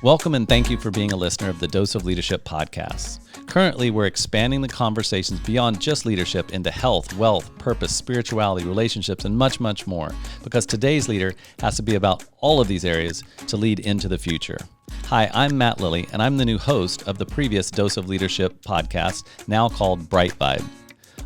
Welcome and thank you for being a listener of the Dose of Leadership podcast. Currently, we're expanding the conversations beyond just leadership into health, wealth, purpose, spirituality, relationships, and much, much more, because today's leader has to be about all of these areas to lead into the future. Hi, I'm Matt Lilly, and I'm the new host of the previous Dose of Leadership podcast, now called BriteVibe.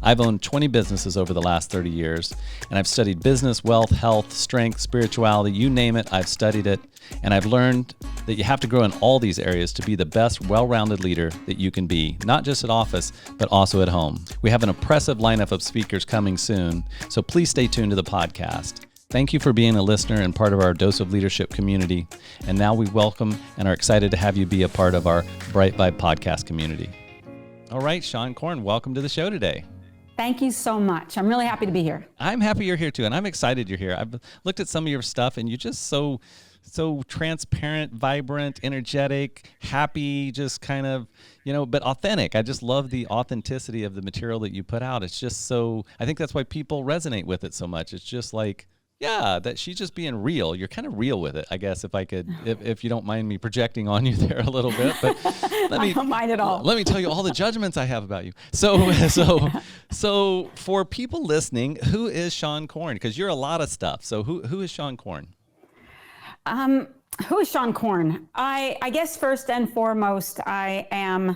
I've owned 20 businesses over the last 30 years, and I've studied business, wealth, health, strength, spirituality, you name it, I've studied it, and I've learned that you have to grow in all these areas to be the best, well-rounded leader that you can be, not just at office, but also at home. We have an impressive lineup of speakers coming soon, so please stay tuned to the podcast. Thank you for being a listener and part of our Dose of Leadership community, and now we welcome and are excited to have you be a part of our BriteVibe podcast community. All right, Seane Corn, welcome to the show today. Thank you so much. I'm really happy to be here. I'm happy you're here too, and I'm excited you're here. I've looked at some of your stuff, and you're just so transparent, vibrant, energetic, happy, just kind of, but authentic. I just love the authenticity of the material that you put out. It's just so, I think that's why people resonate with it so much. It's just like, yeah, that she's just being real. You're kind of real with it, I guess, if you don't mind me projecting on you there a little bit. But I don't mind at all. Let me tell you all the judgments I have about you. So for people listening, who is Seane Corn? Because you're a lot of stuff. So who is Seane Corn? Who is Seane Corn? I guess first and foremost, I am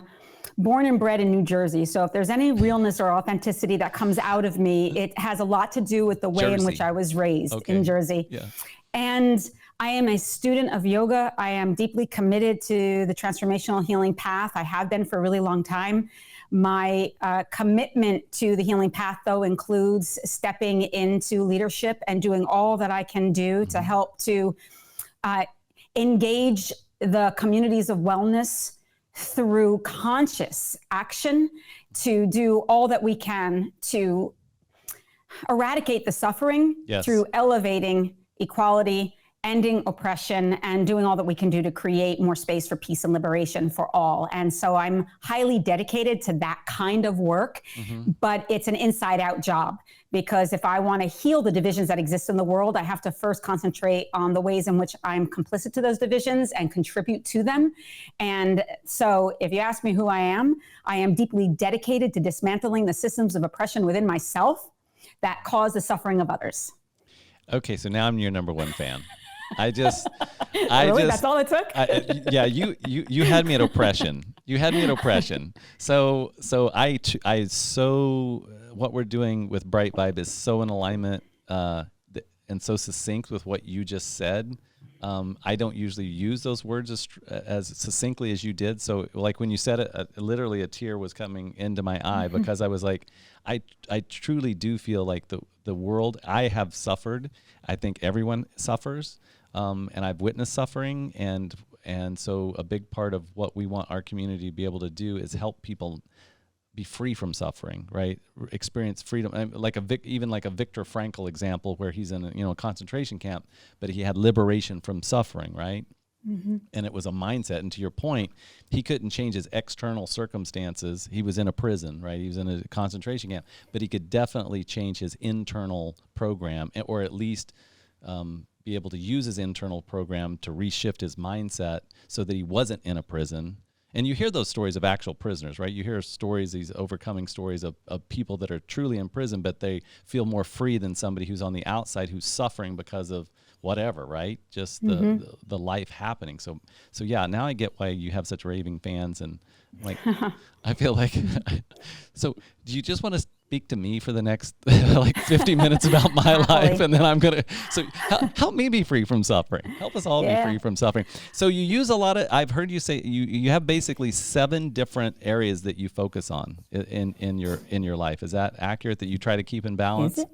born and bred in New Jersey. So if there's any realness or authenticity that comes out of me, it has a lot to do with the way in which I was raised in Jersey. Yeah. And I am a student of yoga. I am deeply committed to the transformational healing path. I have been for a really long time. My commitment to the healing path, though, includes stepping into leadership and doing all that I can do to help to engage the communities of wellness through conscious action, to do all that we can to eradicate the suffering through elevating equality, ending oppression, and doing all that we can do to create more space for peace and liberation for all. And so I'm highly dedicated to that kind of work, but it's an inside out job, because if I want to heal the divisions that exist in the world, I have to first concentrate on the ways in which I'm complicit to those divisions and contribute to them. And so if you ask me who I am deeply dedicated to dismantling the systems of oppression within myself that cause the suffering of others. Okay, so now I'm your number one fan. That's all it took? You had me at oppression. So what we're doing with BriteVibe is so in alignment and so succinct with what you just said. I don't usually use those words as succinctly as you did. So like when you said it, literally a tear was coming into my eye, because I was like, I truly do feel like the world, I have suffered. I think everyone suffers. And I've witnessed suffering, and so a big part of what we want our community to be able to do is help people be free from suffering, right? Experience freedom, even like a Viktor Frankl example, where he's in a concentration camp, but he had liberation from suffering, right? And it was a mindset. And to your point, he couldn't change his external circumstances. He was in a prison, right? He was in a concentration camp, but he could definitely change his internal program, or at least be able to use his internal program to reshift his mindset so that he wasn't in a prison. And you hear those stories of actual prisoners, right? You hear stories, these overcoming stories of people that are truly in prison, but they feel more free than somebody who's on the outside who's suffering because of whatever, right? Just the life happening. So yeah, now I get why you have such raving fans, and like I feel like so do you just want to speak to me for the next 50 minutes about my life, and then I'm gonna help me be free from suffering. Help us all be free from suffering. So you use a lot of, I've heard you say you have basically 7 different areas that you focus on in your life. Is that accurate, that you try to keep in balance? Is it?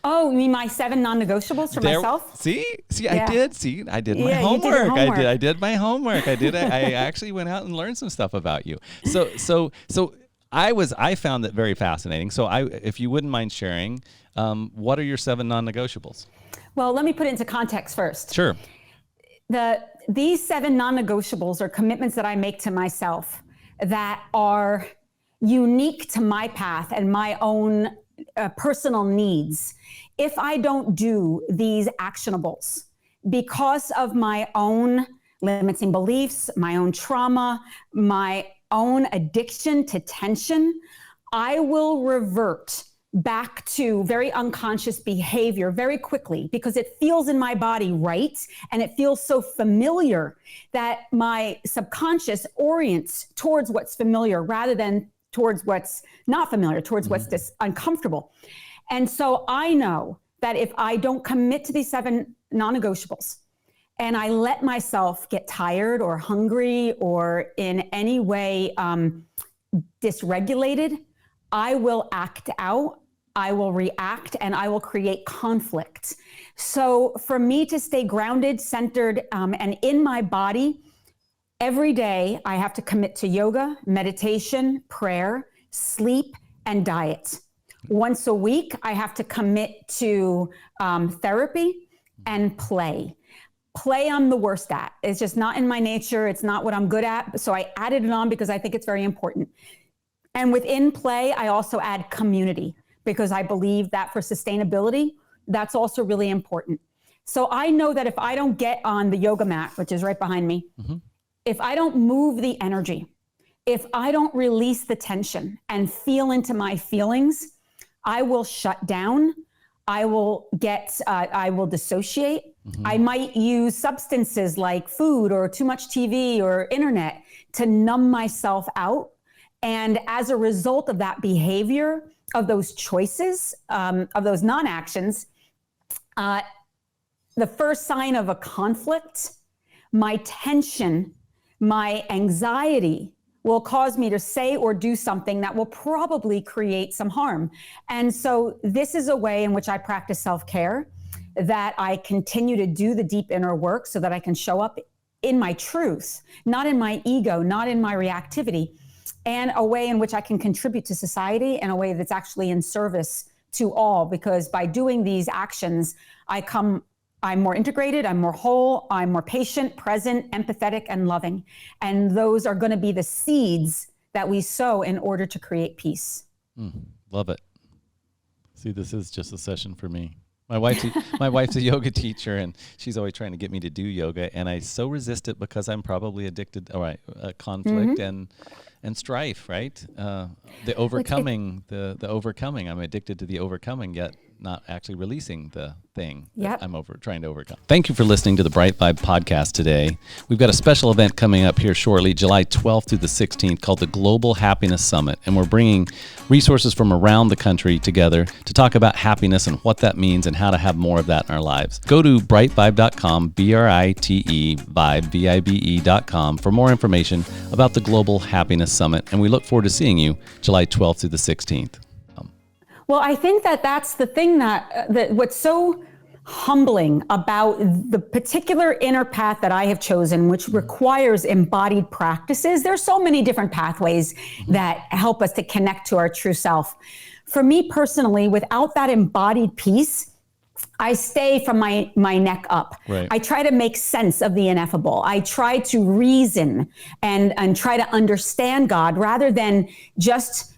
Oh, you mean my 7 non-negotiables for myself? See, I did my homework. I did my homework. I actually went out and learned some stuff about you. So I found that very fascinating. So if you wouldn't mind sharing, what are your 7 non-negotiables? Well, let me put it into context first. Sure. These 7 non-negotiables are commitments that I make to myself that are unique to my path and my own personal needs. If I don't do these actionables because of my own limiting beliefs, my own trauma, my own addiction to tension, I will revert back to very unconscious behavior very quickly because it feels in my body right. And it feels so familiar that my subconscious orients towards what's familiar rather than towards what's not familiar, towards what's uncomfortable. And so I know that if I don't commit to these 7 non-negotiables and I let myself get tired or hungry or in any way dysregulated, I will act out, I will react, and I will create conflict. So for me to stay grounded, centered, and in my body, every day I have to commit to yoga, meditation, prayer, sleep, and diet. Once a week, I have to commit to therapy and play. Play I'm the worst at. It's just not in my nature. It's not what I'm good at. So I added it on because I think it's very important. And within play, I also add community because I believe that for sustainability, that's also really important. So I know that if I don't get on the yoga mat, which is right behind me, if I don't move the energy, if I don't release the tension and feel into my feelings, I will shut down. I will dissociate. I might use substances like food or too much TV or internet to numb myself out. And as a result of that behavior, of those choices, of those non-actions, the first sign of a conflict, my tension, my anxiety will cause me to say or do something that will probably create some harm. And so this is a way in which I practice self-care, that I continue to do the deep inner work so that I can show up in my truth, not in my ego, not in my reactivity, and a way in which I can contribute to society in a way that's actually in service to all. Because by doing these actions, I'm more integrated, I'm more whole, I'm more patient, present, empathetic, and loving. And those are going to be the seeds that we sow in order to create peace. Love it. See, this is just a session for me. My wife's a yoga teacher, and she's always trying to get me to do yoga, and I so resist it because I'm probably addicted. All right, conflict and strife, right? The overcoming, the overcoming. I'm addicted to the overcoming, yet not actually releasing the thing that I'm trying to overcome. Thank you for listening to the BriteVibe podcast today. We've got a special event coming up here shortly, July 12th through the 16th, called the Global Happiness Summit. And we're bringing resources from around the country together to talk about happiness and what that means and how to have more of that in our lives. Go to BriteVibe.com, BRITE Vibe, VIBE.com for more information about the Global Happiness Summit. And we look forward to seeing you July 12th through the 16th. Well, I think that that's the thing that what's so humbling about the particular inner path that I have chosen, which requires embodied practices. There's so many different pathways that help us to connect to our true self. For me personally, without that embodied piece, I stay from my neck up. Right. I try to make sense of the ineffable. I try to reason and try to understand God rather than just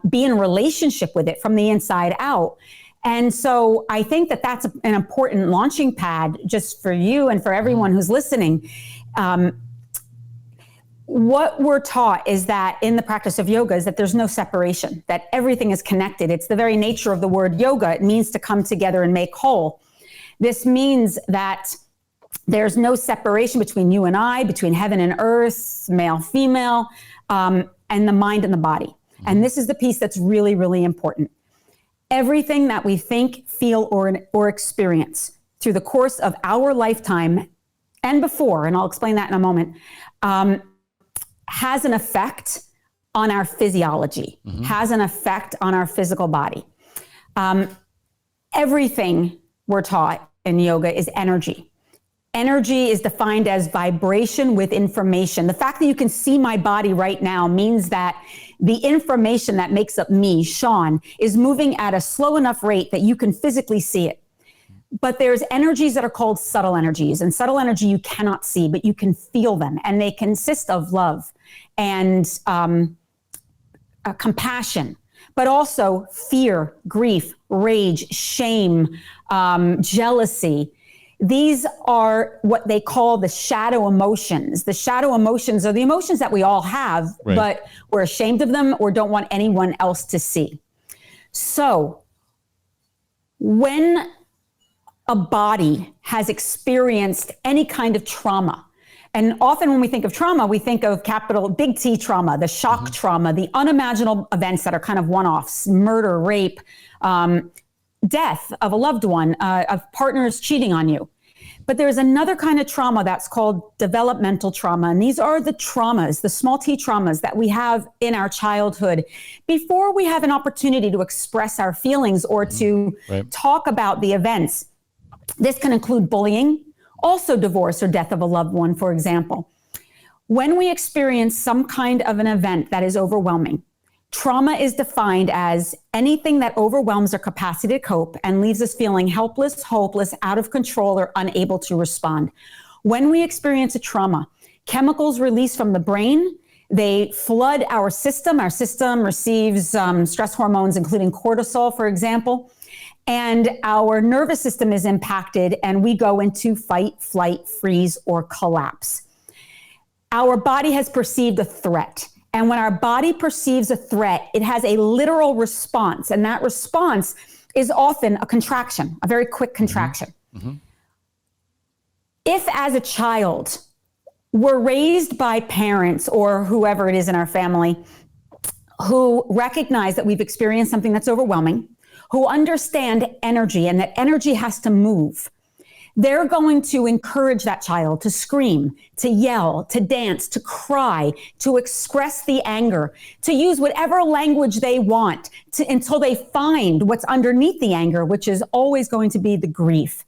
be in a relationship with it from the inside out. And so I think that that's an important launching pad just for you and for everyone who's listening. What we're taught is that in the practice of yoga is that there's no separation, that everything is connected. It's the very nature of the word yoga. It means to come together and make whole. This means that there's no separation between you and I, between heaven and earth, male, female, and the mind and the body. And this is the piece that's really, really important. Everything that we think, feel, or experience through the course of our lifetime and before, and I'll explain that in a moment, has an effect on our physiology, has an effect on our physical body. Everything we're taught in yoga is energy. Energy is defined as vibration with information. The fact that you can see my body right now means that the information that makes up me, Sean, is moving at a slow enough rate that you can physically see it. But there's energies that are called subtle energies, and subtle energy you cannot see, but you can feel them. And they consist of love and compassion, but also fear, grief, rage, shame, jealousy. These are what they call the shadow emotions. The shadow emotions are the emotions that we all have, right, but we're ashamed of them or don't want anyone else to see. So when a body has experienced any kind of trauma, and often when we think of trauma, we think of capital big T trauma, the shock trauma, the unimaginable events that are kind of one-offs, murder, rape, death of a loved one, of partners cheating on you. But there's another kind of trauma that's called developmental trauma. And these are the traumas, the small T traumas that we have in our childhood before we have an opportunity to express our feelings or to talk about the events. This can include bullying, also divorce or death of a loved one, for example. When we experience some kind of an event that is overwhelming, trauma is defined as anything that overwhelms our capacity to cope and leaves us feeling helpless, hopeless, out of control, or unable to respond. When we experience a trauma, chemicals release from the brain, they flood our system. Our system receives stress hormones, including cortisol, for example, and our nervous system is impacted and we go into fight, flight, freeze, or collapse. Our body has perceived a threat. And when our body perceives a threat, it has a literal response. And that response is often a contraction, a very quick contraction. If as a child, we're raised by parents or whoever it is in our family who recognize that we've experienced something that's overwhelming, who understand energy and that energy has to move, they're going to encourage that child to scream, to yell, to dance, to cry, to express the anger, to use whatever language they want until they find what's underneath the anger, which is always going to be the grief.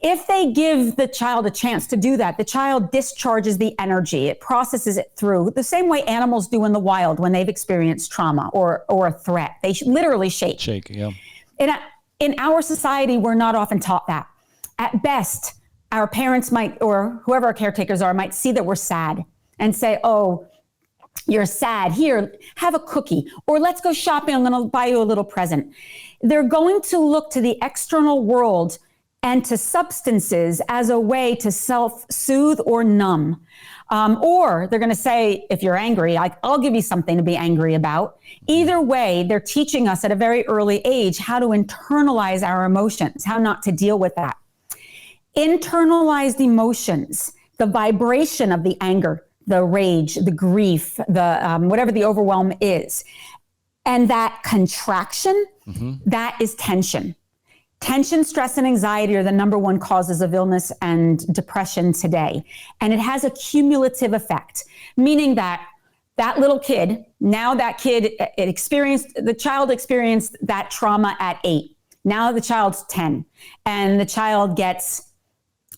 If they give the child a chance to do that, the child discharges the energy. It processes it through the same way animals do in the wild when they've experienced trauma or a threat. They literally shake. Shake, yeah. In our society, we're not often taught that. At best, our parents might, or whoever our caretakers are, might see that we're sad and say, oh, you're sad. Here, have a cookie. Or let's go shopping. I'm going to buy you a little present. They're going to look to the external world and to substances as a way to self-soothe or numb. Or they're going to say, if you're angry, I'll give you something to be angry about. Either way, they're teaching us at a very early age how to internalize our emotions, how not to deal with that. Internalized emotions, the vibration of the anger, the rage, the grief, the whatever the overwhelm is, and that contraction, that is tension. Tension, stress, and anxiety are the number one causes of illness and depression today. And it has a cumulative effect, meaning that little kid, now that kid, the child experienced that trauma at 8. Now the child's 10 and the child gets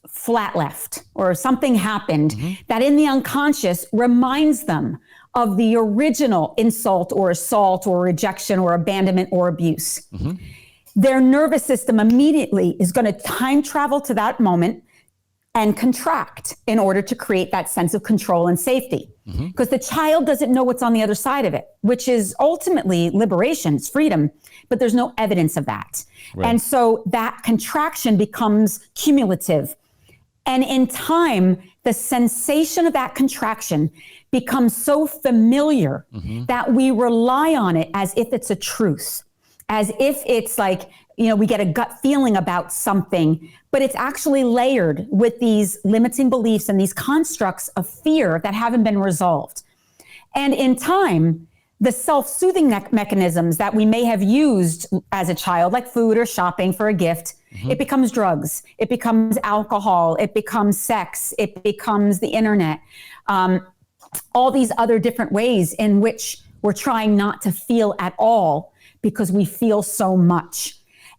flat left or something happened that in the unconscious reminds them of the original insult or assault or rejection or abandonment or abuse. Their nervous system immediately is going to time travel to that moment and contract in order to create that sense of control and safety. Because the child doesn't know what's on the other side of it, which is ultimately liberation, it's freedom, but there's no evidence of that. Right. And so that contraction becomes cumulative. And in time, the sensation of that contraction becomes so familiar that we rely on it as if it's a truth. As if it's like, we get a gut feeling about something, but it's actually layered with these limiting beliefs and these constructs of fear that haven't been resolved. And in time, the self-soothing mechanisms that we may have used as a child, like food or shopping for a gift, it becomes drugs, it becomes alcohol, it becomes sex, it becomes the internet, all these other different ways in which we're trying not to feel at all because we feel so much.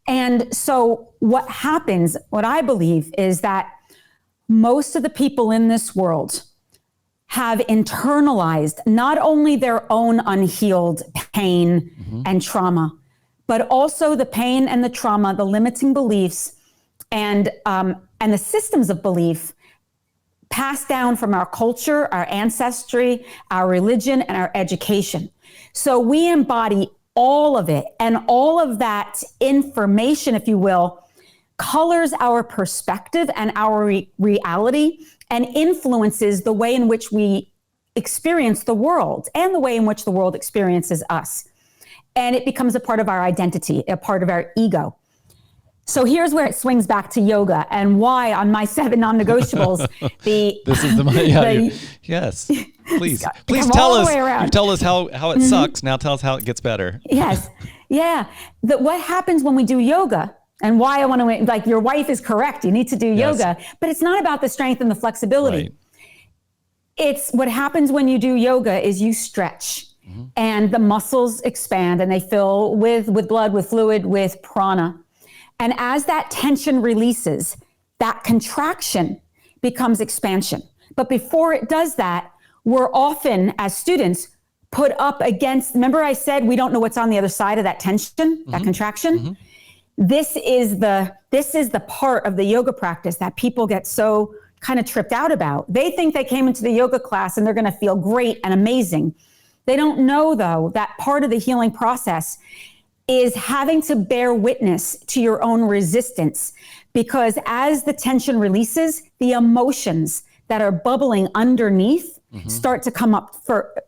And so what happens, what I believe, is that most of the people in this world have internalized not only their own unhealed pain and trauma, but also the pain and the trauma, the limiting beliefs, and the systems of belief passed down from our culture, our ancestry, our religion, and our education. So we embody all of it, and all of that information, if you will, colors our perspective and our reality and influences the way in which we experience the world and the way in which the world experiences us. And it becomes a part of our identity, a part of our ego. So here's where it swings back to yoga and why on my 7 non-negotiables, this is yes, please tell us. You tell us how it sucks. Now tell us how it gets better. Yes. Yeah. What happens when we do yoga and why I want to, like, your wife is correct. You need to do yoga, but it's not about the strength and the flexibility. Right. It's what happens when you do yoga is you stretch and the muscles expand and they fill with blood, with fluid, with prana. And as that tension releases, that contraction becomes expansion. But before it does that, we're often, as students, put up against, remember I said we don't know what's on the other side of that tension, that contraction? This is the part of the yoga practice that people get so kind of tripped out about. They think they came into the yoga class and they're going to feel great and amazing. They don't know, though, that part of the healing process is having to bear witness to your own resistance, because as the tension releases, the emotions that are bubbling underneath start to come up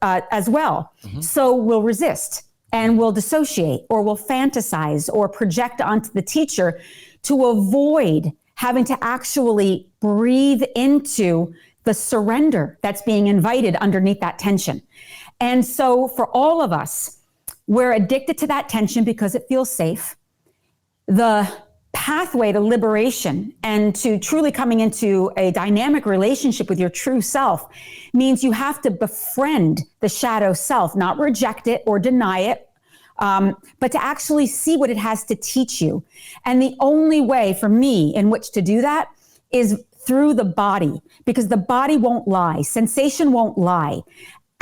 as well. So we'll resist and we'll dissociate or we'll fantasize or project onto the teacher to avoid having to actually breathe into the surrender that's being invited underneath that tension. And so for all of us, we're addicted to that tension because it feels safe. The pathway to liberation and to truly coming into a dynamic relationship with your true self means you have to befriend the shadow self, not reject it or deny it, but to actually see what it has to teach you. And the only way for me in which to do that is through the body, because the body won't lie. Sensation won't lie.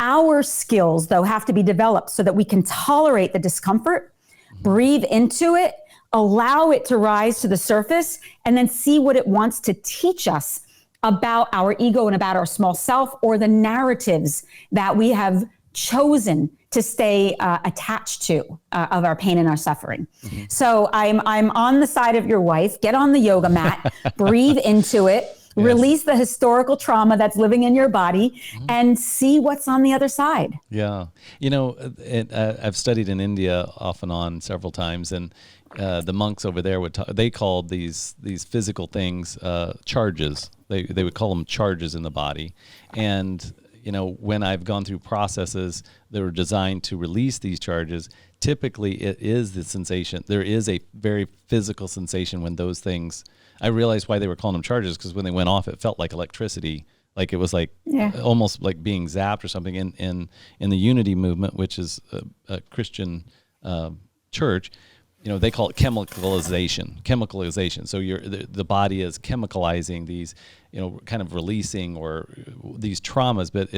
Our skills, though, have to be developed so that we can tolerate the discomfort, breathe into it, allow it to rise to the surface, and then see what it wants to teach us about our ego and about our small self, or the narratives that we have chosen to stay attached to of our pain and our suffering. So I'm on the side of your wife. Get on the yoga mat, breathe into it. Yes. Release the historical trauma that's living in your body and see what's on the other side. Yeah. You know, I've studied in India off and on several times, and the monks over there they called these physical things charges. They would call them charges in the body. And, you know, when I've gone through processes that were designed to release these charges, typically it is the sensation. There is a very physical sensation when those things, I realized why they were calling them charges, because when they went off, it felt like electricity. Like it was like almost like being zapped or something. In the Unity movement, which is a Christian church, you know, they call it chemicalization. So the body is chemicalizing these, you know, kind of releasing or these traumas, but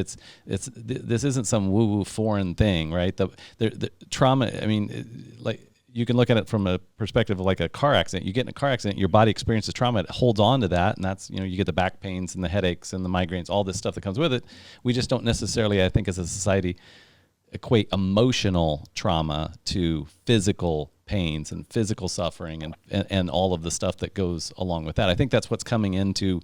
this isn't some woo-woo foreign thing, right? The trauma, I mean, like, you can look at it from a perspective of like a car accident. You get in a car accident, your body experiences trauma, it holds on to that, and that's, you know, you get the back pains and the headaches and the migraines, all this stuff that comes with it. We just don't necessarily, I think, as a society, equate emotional trauma to physical pains and physical suffering and all of the stuff that goes along with that. I think that's what's coming into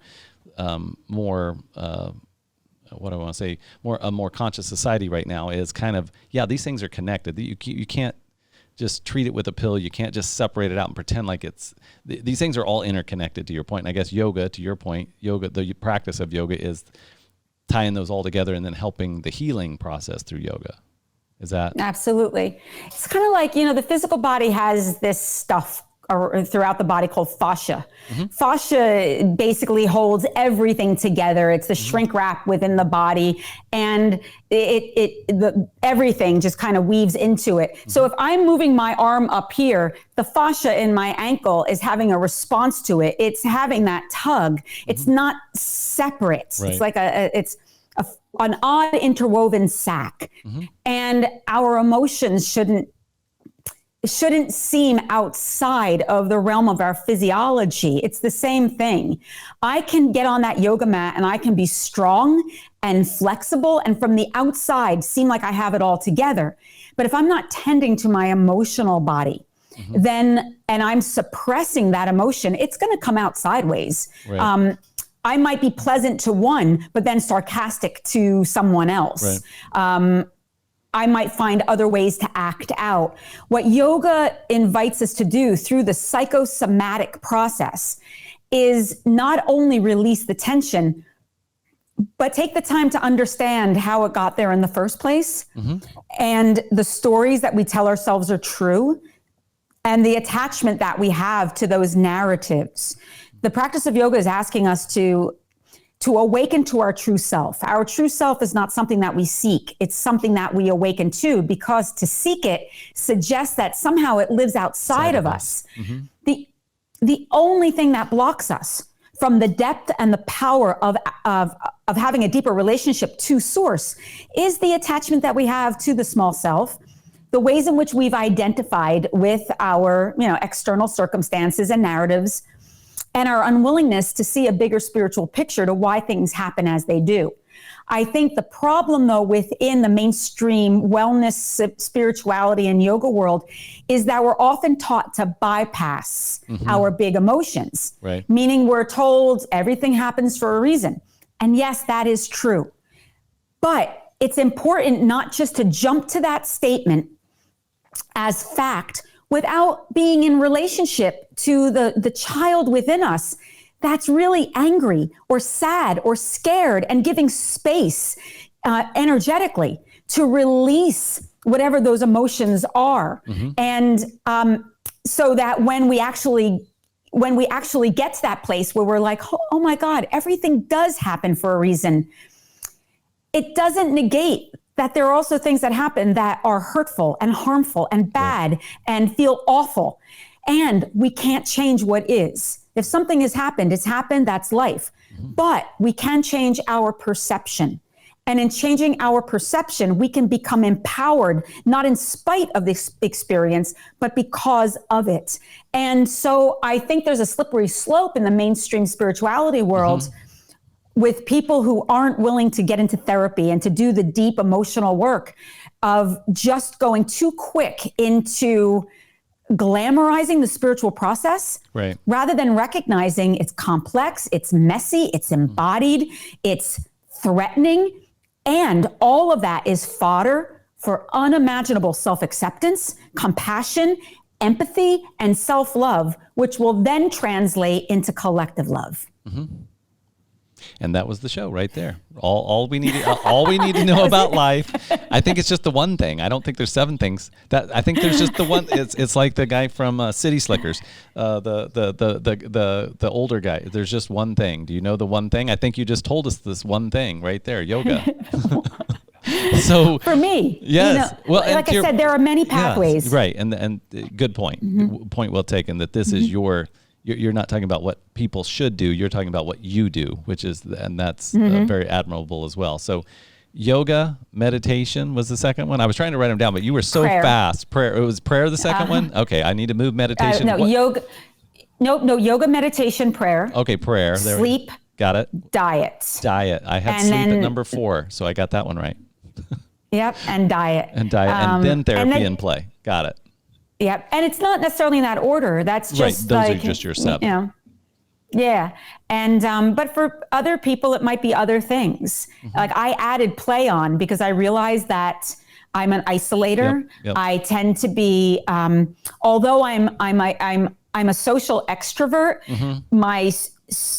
more, what do I want to say, a more conscious society right now, is kind of, these things are connected. You can't just treat it with a pill. You can't just separate it out and pretend like these things are all interconnected, to your point. And I guess yoga, to your point, the practice of yoga is tying those all together and then helping the healing process through yoga. Is that? Absolutely. It's kind of like, you know, the physical body has this stuff throughout the body called fascia. Fascia basically holds everything together. It's the shrink wrap within the body, and everything just kind of weaves into it. So if I'm moving my arm up here, the fascia in my ankle is having a response to it. It's having that tug. It's not separate. Right. It's like an odd interwoven sack. And our emotions shouldn't seem outside of the realm of our physiology. It's the same thing. I can get on that yoga mat and I can be strong and flexible and from the outside seem like I have it all together. But if I'm not tending to my emotional body, then, and I'm suppressing that emotion, it's going to come out sideways. Right. I might be pleasant to one, but then sarcastic to someone else. Right. I might find other ways to act out. What yoga invites us to do through the psychosomatic process is not only release the tension, but take the time to understand how it got there in the first place. And the stories that we tell ourselves are true, and the attachment that we have to those narratives. The practice of yoga is asking us to awaken to our true self. Our true self is not something that we seek. It's something that we awaken to, because to seek it suggests that somehow it lives outside of us. The only thing that blocks us from the depth and the power of having a deeper relationship to source is the attachment that we have to the small self, the ways in which we've identified with our, external circumstances and narratives, and our unwillingness to see a bigger spiritual picture to why things happen as they do. I think the problem, though, within the mainstream wellness, spirituality, and yoga world is that we're often taught to bypass our big emotions, right. Meaning we're told everything happens for a reason. And yes, that is true. But it's important not just to jump to that statement as fact without being in relationship to the child within us that's really angry or sad or scared, and giving space energetically to release whatever those emotions are. And so that when we actually get to that place where we're like, oh my God, everything does happen for a reason, it doesn't negate that there are also things that happen that are hurtful and harmful and bad and feel awful. And we can't change what is. If something has happened, it's happened, that's life. But we can change our perception. And in changing our perception, we can become empowered, not in spite of this experience, but because of it. And so I think there's a slippery slope in the mainstream spirituality world with people who aren't willing to get into therapy and to do the deep emotional work of just going too quick into glamorizing the spiritual process, right, rather than recognizing it's complex, it's messy, it's embodied, it's threatening, and all of that is fodder for unimaginable self-acceptance, compassion, empathy, and self-love, which will then translate into collective love. And that was the show right there. All we need to know about life. I think it's just the one thing. I don't think there's 7 things. That I think there's just the one. It's like the guy from City Slickers, the older guy. There's just one thing. Do you know the one thing? I think you just told us this one thing right there. Yoga. So for me, yes. Well, like I said, there are many pathways. Yes, right. And good point. Point well taken. That this is you're not talking about what people should do. You're talking about what you do, and that's very admirable as well. So yoga, meditation was the second one. I was trying to write them down, but you were so fast. Prayer. It was prayer the second one? Okay. I need to move meditation. Yoga. No, yoga, meditation, prayer. Okay. Prayer. Sleep. Got it. Diet. I had sleep at number 4, so I got that one right. Yep. And diet. And then therapy and play. Got it. Yep. And it's not necessarily in that order. That's just right. Those are just your 7. Yeah. And, but for other people, it might be other things. Like I added play on because I realized that I'm an isolator. Yep. I tend to be, although I'm a social extrovert,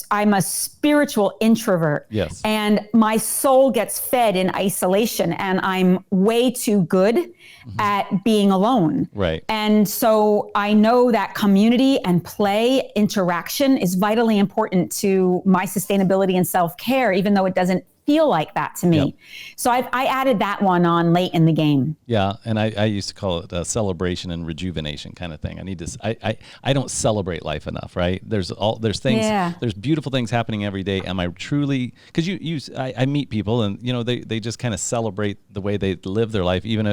I'm a spiritual introvert. Yes. And my soul gets fed in isolation, and I'm way too good at being alone. Right. And so I know that community and play interaction is vitally important to my sustainability and self-care, even though it doesn't feel like that to me. Yep. So I added that one on late in the game. Yeah, and I used to call it a celebration and rejuvenation kind of thing. I need to. I don't celebrate life enough, right? There's things. Yeah. There's beautiful things happening every day. Am I truly? Because I meet people and they just kind of celebrate the way they live their life, even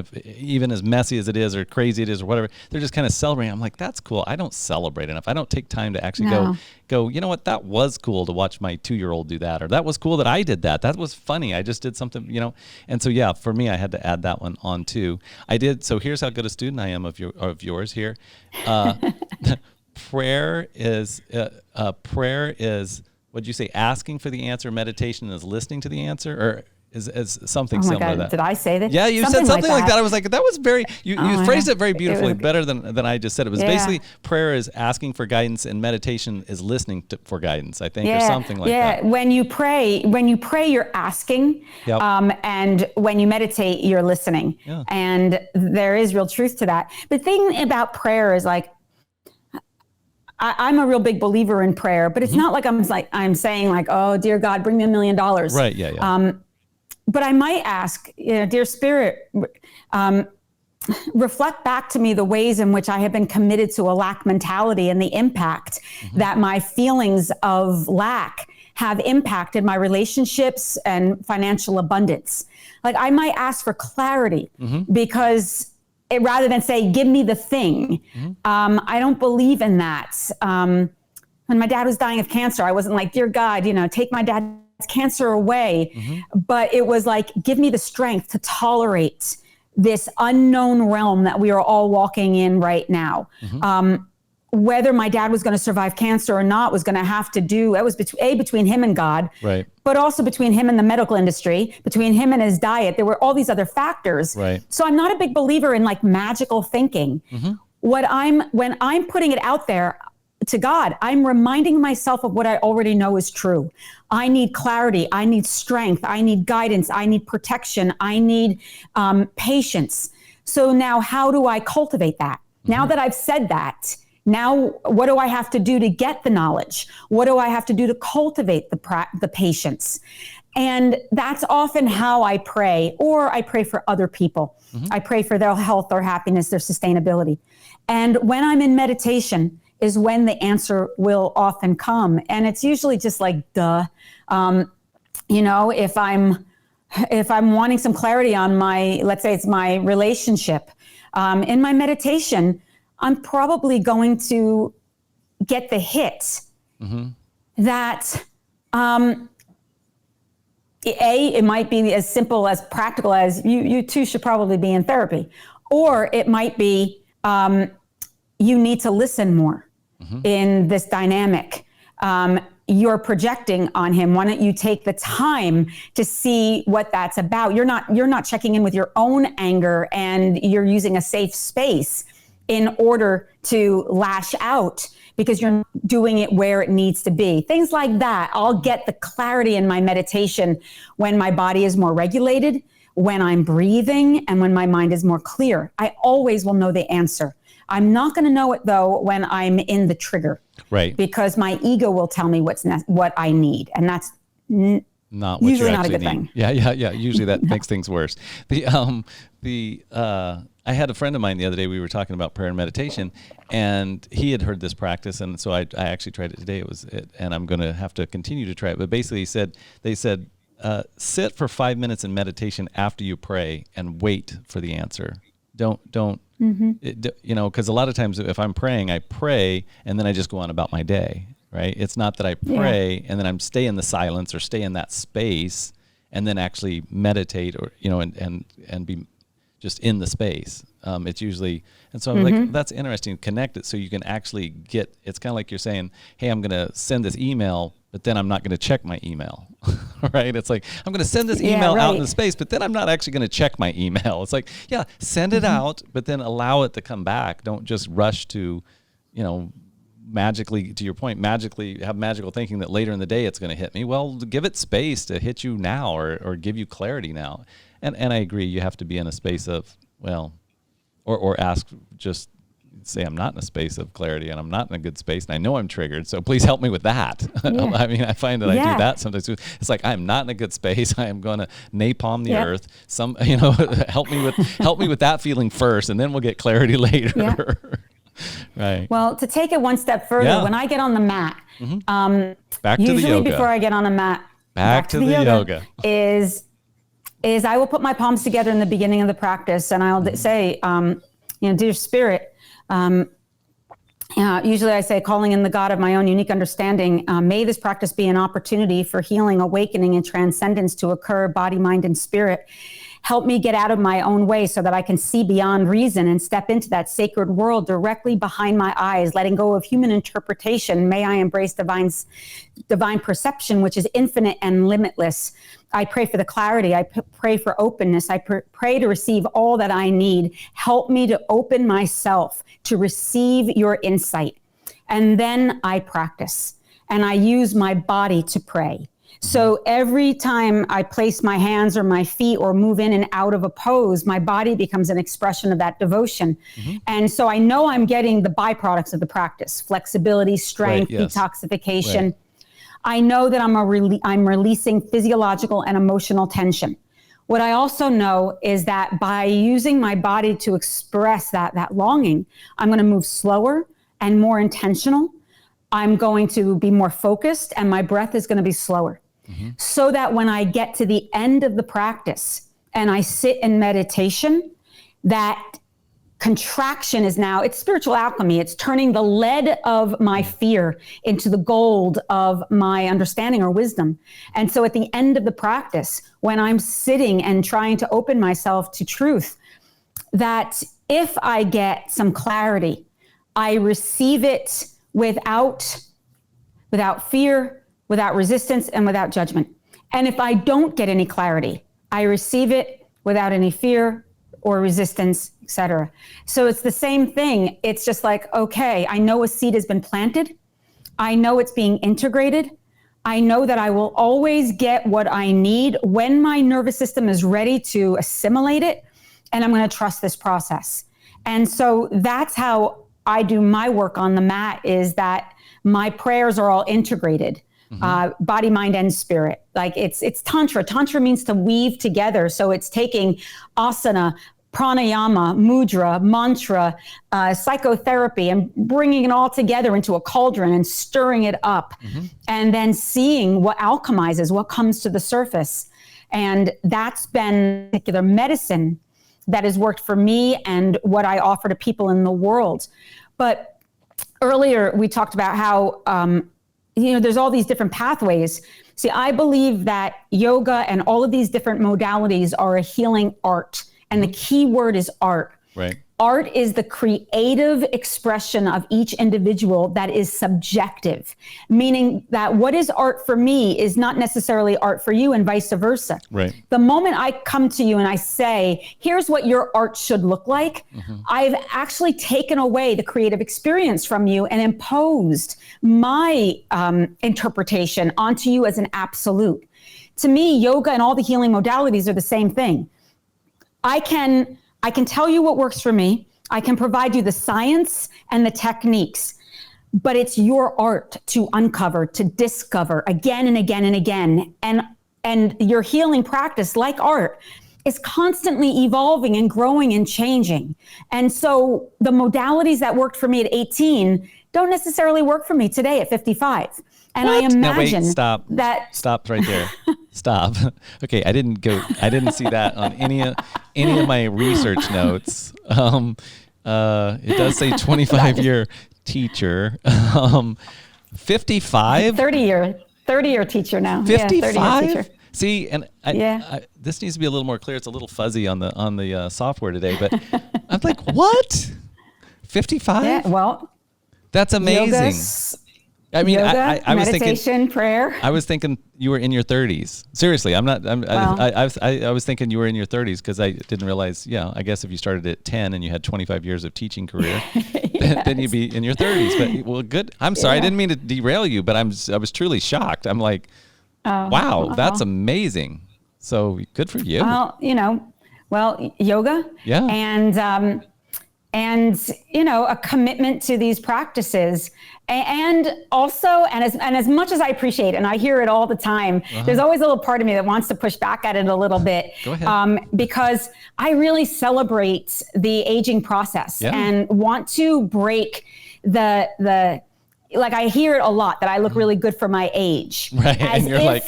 as messy as it is or crazy it is or whatever. They're just kind of celebrating. I'm like, that's cool. I don't celebrate enough. I don't take time to actually go. You know what? That was cool to watch my 2-year-old do that, or that was cool that I did that. That was funny. I just did something, And so, yeah, for me, I had to add that one on too. I did. So here's how good a student I am of yours here. Prayer is, what'd you say? Asking for the answer. Meditation is listening to the answer, or is something similar to that. Did I say that? Yeah, you said something like that. I was like, that was very, you phrased it very beautifully, better than I just said. It was basically prayer is asking for guidance and meditation is listening for guidance, I think, or something like that. Yeah, when you pray, you're asking, and when you meditate, you're listening. Yeah. And there is real truth to that. The thing about prayer is like, I'm a real big believer in prayer, but it's not like I'm saying like, oh, dear God, bring me $1 million. Right, yeah. But I might ask, dear Spirit, reflect back to me the ways in which I have been committed to a lack mentality and the impact that my feelings of lack have impacted my relationships and financial abundance. Like I might ask for clarity because rather than say, give me the thing, I don't believe in that. When my dad was dying of cancer, I wasn't like, dear God, take my dad's cancer away. But it was like, give me the strength to tolerate this unknown realm that we are all walking in right now. Whether my dad was going to survive cancer or not was going to have to do, that was between him and God, right? But also between him and the medical industry, between him and his diet. There were all these other factors. Right. So I'm not a big believer in like magical thinking. When I'm putting it out there to God, I'm reminding myself of what I already know is true. I need clarity. I need strength. I need guidance. I need protection. I need patience. So now how do I cultivate that? Now that I've said that, now what do I have to do to get the knowledge? What do I have to do to cultivate the patience? And that's often how I pray, or I pray for other people. I pray for their health, their happiness, their sustainability. And when I'm in meditation, is when the answer will often come. And it's usually just like, duh. If I'm wanting some clarity on let's say it's my relationship, in my meditation, I'm probably going to get the hit that, it might be as simple as practical as you two should probably be in therapy, or it might be, you need to listen more in this dynamic. You're projecting on him. Why don't you take the time to see what that's about? You're not checking in with your own anger, and you're using a safe space in order to lash out because you're doing it where it needs to be. Things like that. I'll get the clarity in my meditation when my body is more regulated, when I'm breathing, and when my mind is more clear. I always will know the answer. I'm not going to know it though when I'm in the trigger, right? Because my ego will tell me what I need, and that's not what usually you not a actually good need. thing. Yeah. Usually that makes things worse. I had a friend of mine the other day. We were talking about prayer and meditation, and he had heard this practice, and so I actually tried it today. And I'm going to have to continue to try it. But basically, they said sit for 5 minutes in meditation after you pray and wait for the answer. Don't. Because a lot of times if I'm praying, I pray and then I just go on about my day, right? It's not that I pray and then I'm stay in the silence or stay in that space and then actually meditate or, and be just in the space. It's usually, and so I'm like, that's interesting. Connect it so you can actually get, it's kind of like you're saying, hey, I'm going to send this email, but then I'm not going to check my email, right? It's like, I'm going to send this email out into space, but then I'm not actually going to check my email. It's like, send it out, but then allow it to come back. Don't just rush to, magically, to your point, magically have magical thinking that later in the day it's going to hit me. Well, give it space to hit you now or give you clarity now. And I agree, you have to be in a space of, or ask, just say I'm not in a space of clarity and I'm not in a good space and I know I'm triggered, so please help me with that. I mean, I find that I do that sometimes. It's like, I'm not in a good space. I am going to napalm the earth. Help me with that feeling first, and then we'll get clarity later. Right. Well, to take it one step further, when I get on the mat, back to the yoga. Usually before I get on the mat, back to the yoga is I will put my palms together in the beginning of the practice, and I'll say, dear Spirit, Usually I say, calling in the God of my own unique understanding, may this practice be an opportunity for healing, awakening, and transcendence to occur, body, mind, and spirit. Help me get out of my own way so that I can see beyond reason and step into that sacred world directly behind my eyes, letting go of human interpretation. May I embrace divine perception, which is infinite and limitless. I pray for the clarity. I pray for openness. I pray to receive all that I need. Help me to open myself to receive your insight. And then I practice and I use my body to pray. So every time I place my hands or my feet or move in and out of a pose, my body becomes an expression of that devotion. And so I know I'm getting the byproducts of the practice: flexibility, strength, detoxification. Right. I know that I'm releasing physiological and emotional tension. What I also know is that by using my body to express that longing, I'm going to move slower and more intentional. I'm going to be more focused, and my breath is going to be slower. So that when I get to the end of the practice and I sit in meditation, that contraction is now, it's spiritual alchemy. It's turning the lead of my fear into the gold of my understanding or wisdom. And so at the end of the practice, when I'm sitting and trying to open myself to truth, that if I get some clarity, I receive it without fear, without resistance, and without judgment. And if I don't get any clarity, I receive it without any fear or resistance, etc. So it's the same thing. It's just like, okay, I know a seed has been planted. I know it's being integrated. I know that I will always get what I need when my nervous system is ready to assimilate it. And I'm going to trust this process. And so that's how I do my work on the mat, is that my prayers are all integrated. Body, mind, and spirit. Like it's tantra. Tantra means to weave together. So it's taking asana, pranayama, mudra, mantra, psychotherapy, and bringing it all together into a cauldron and stirring it up, and then seeing what alchemizes, what comes to the surface. And that's been particular medicine that has worked for me and what I offer to people in the world. But earlier we talked about how, there's all these different pathways. See, I believe that yoga and all of these different modalities are a healing art. And the key word is art. Right. Art is the creative expression of each individual that is subjective, meaning that what is art for me is not necessarily art for you, and vice versa. Right. The moment I come to you and I say, here's what your art should look like, I've actually taken away the creative experience from you and imposed my interpretation onto you as an absolute. To me, yoga and all the healing modalities are the same thing. I can tell you what works for me. I can provide you the science and the techniques, but it's your art to uncover, to discover again and again and again. And your healing practice, like art, is constantly evolving and growing and changing. And so the modalities that worked for me at 18 don't necessarily work for me today at 55. And what? I imagine stop right there. Stop. Okay. I didn't see that on any of my research notes. It does say 25-year teacher. 55? 30-year teacher now. 55? Yeah, 30-year teacher. See, and this needs to be a little more clear. It's a little fuzzy on the software today, but I'm like, what? 55? Yeah, well, that's amazing. I mean, yoga, I was meditation, prayer. I was thinking you were in your 30s. Seriously, I was thinking you were in your 30s because I didn't realize. Yeah, I guess if you started at 10 and you had 25 years of teaching career, then you'd be in your 30s. But well, good. I'm sorry, I didn't mean to derail you, but I was truly shocked. I'm like, wow, that's amazing. So good for you. Well, yoga. Yeah. And a commitment to these practices. And also, and as much as I appreciate, and I hear it all the time, there's always a little part of me that wants to push back at it a little bit. Go ahead. Because I really celebrate the aging process and want to break the like, I hear it a lot that I look really good for my age. Right. And you're like,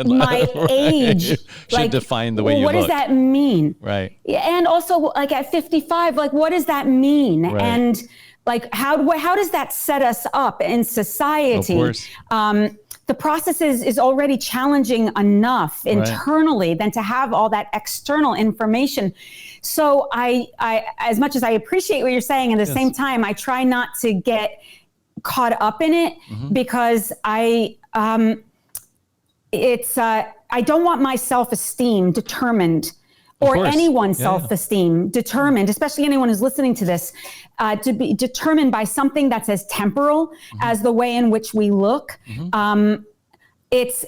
my age should define the way you look. What does that mean? Right. And also, like, at 55, like, what does that mean? Right. like how does that set us up in society? Of course. The process is already challenging enough internally than to have all that external information. So I as much as I appreciate what you're saying, at the same time, I try not to get caught up in it because I don't want my self-esteem determined, or anyone's self-esteem determined, especially anyone who's listening to this, to be determined by something that's as temporal as the way in which we look. It's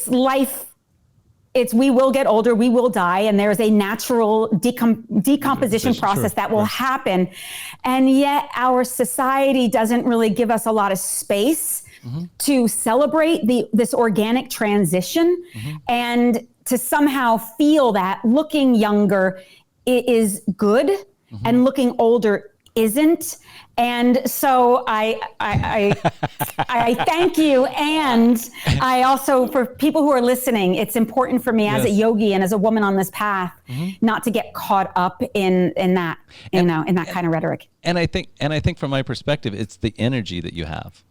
life. We will get older, we will die, and there's a natural decomposition process that will happen. And yet our society doesn't really give us a lot of space to celebrate this organic transition and to somehow feel that looking younger is good and looking older isn't. And so I thank you. And I also, for people who are listening, it's important for me as a yogi and as a woman on this path, not to get caught up in that, in that kind of rhetoric. And I think from my perspective, it's the energy that you have.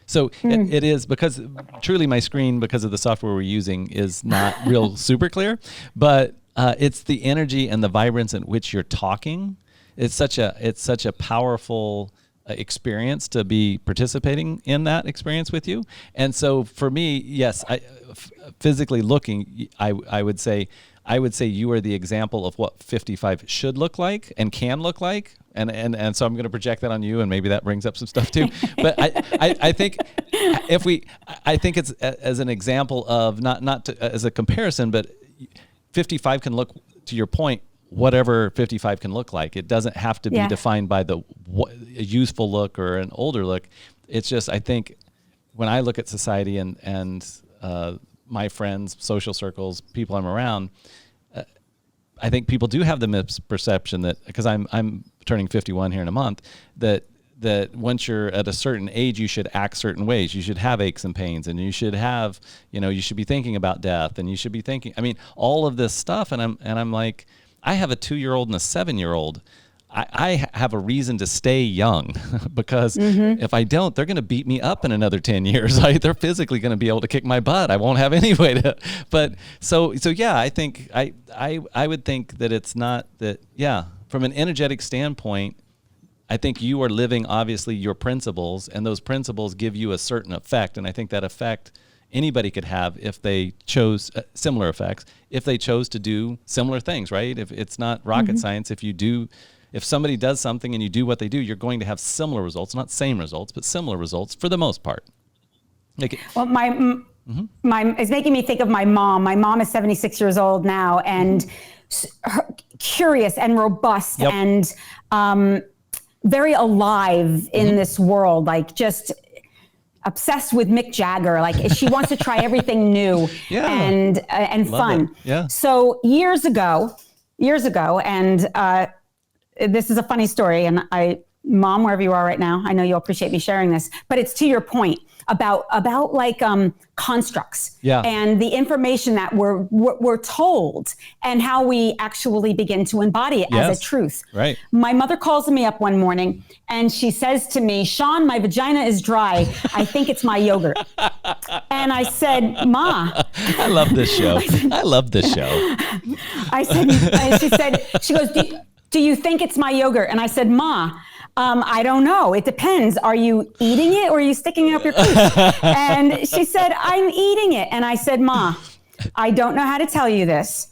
So it is, because truly my screen, because of the software we're using, is not real super clear, but it's the energy and the vibrance in which you're talking. It's such a powerful experience to be participating in that experience with you. And so for me, yes, physically looking, I would say you are the example of what 55 should look like and can look like. And so I'm going to project that on you, and maybe that brings up some stuff too. But I think I think it's as an example of not as a comparison, but 55 can look, to your point, whatever 55 can look like. It doesn't have to be defined by a youthful look or an older look. It's just, I think when I look at society and my friends, social circles, people I'm around, I think people do have the misperception that, because I'm turning 51 here in a month, that once you're at a certain age, you should act certain ways. You should have aches and pains, and you should have, you should be thinking about death, and you should be thinking, all of this stuff. And I'm like, I have a 2-year-old and a 7-year-old. I have a reason to stay young because if I don't, they're going to beat me up in another 10 years. They're physically going to be able to kick my butt. I won't have any way to. But so yeah, I think I would think that it's not that. Yeah, from an energetic standpoint, I think you are living obviously your principles, and those principles give you a certain effect. And I think that effect anybody could have if they chose similar effects, if they chose to do similar things, right? If it's not rocket science, if somebody does something and you do what they do, you're going to have similar results, not same results, but similar results for the most part. Well, it's making me think of my mom. My mom is 76 years old now, and curious and robust and very alive in this world, like just obsessed with Mick Jagger. Like she wants to try everything new and fun. Yeah. So years ago, and this is a funny story, and Mom, wherever you are right now, I know you'll appreciate me sharing this, but it's to your point about like constructs and the information that we're told and how we actually begin to embody it as a truth. Right. My mother calls me up one morning and she says to me, "Seane, my vagina is dry. I think it's my yogurt." And I said, "Ma." I love this show. I love this show. I said, she goes, do you think it's my yogurt? And I said, "Ma, I don't know. It depends. Are you eating it or are you sticking it up your cooch?" And she said, "I'm eating it." And I said, "Ma, I don't know how to tell you this,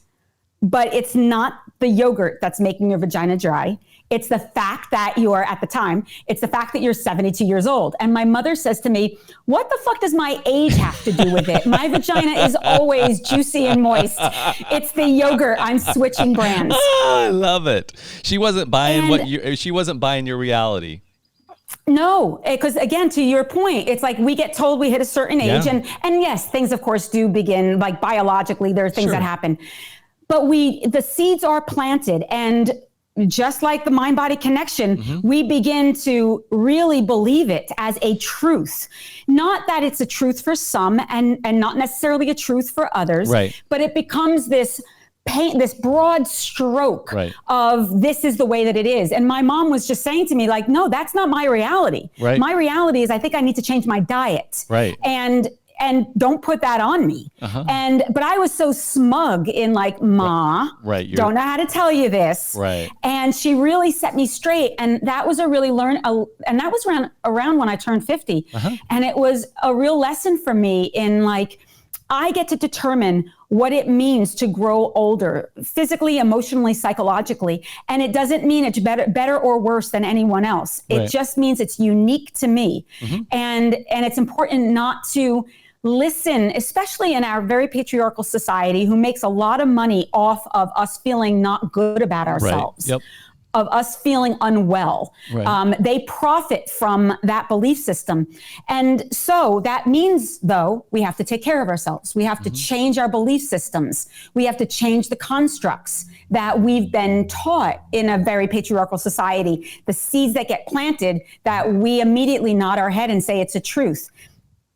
but it's not the yogurt that's making your vagina dry. It's the fact that it's the fact that you're 72 years old." And my mother says to me, "What the fuck does my age have to do with it? My vagina is always juicy and moist. It's the yogurt. I'm switching brands." Oh, I love it. She wasn't buying she wasn't buying your reality. No, because again, to your point, it's like we get told we hit a certain age and yes, things of course do begin, like biologically, there are things that happen, but the seeds are planted, and just like the mind-body connection, we begin to really believe it as a truth. Not that it's a truth for some and not necessarily a truth for others, but it becomes this paint, this broad stroke of this is the way that it is. And my mom was just saying to me, like, no, that's not my reality. Right. My reality is I think I need to change my diet. Right. And don't put that on me. But I was so smug in like, Ma, don't know how to tell you this. Right. And she really set me straight. And that was and that was around when I turned 50. And it was a real lesson for me in like, I get to determine what it means to grow older, physically, emotionally, psychologically. And it doesn't mean it's better or worse than anyone else. It just means it's unique to me. And it's important not to listen, especially in our very patriarchal society, who makes a lot of money off of us feeling not good about ourselves. Of us feeling unwell. They profit from that belief system. And so that means, though, we have to take care of ourselves. We have to change our belief systems. We have to change the constructs that we've been taught in a very patriarchal society, the seeds that get planted that we immediately nod our head and say it's a truth.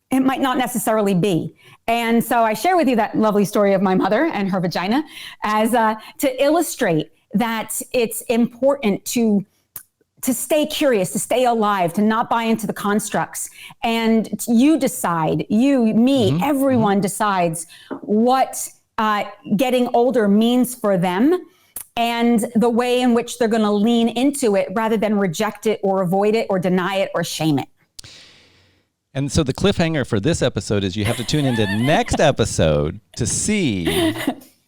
It might not necessarily be. And so I share with you that lovely story of my mother and her vagina as to illustrate that it's important to stay curious, to stay alive, to not buy into the constructs. And you decide, me, everyone decides what getting older means for them and the way in which they're going to lean into it rather than reject it or avoid it or deny it or shame it. And so the cliffhanger for this episode is you have to tune into next episode to see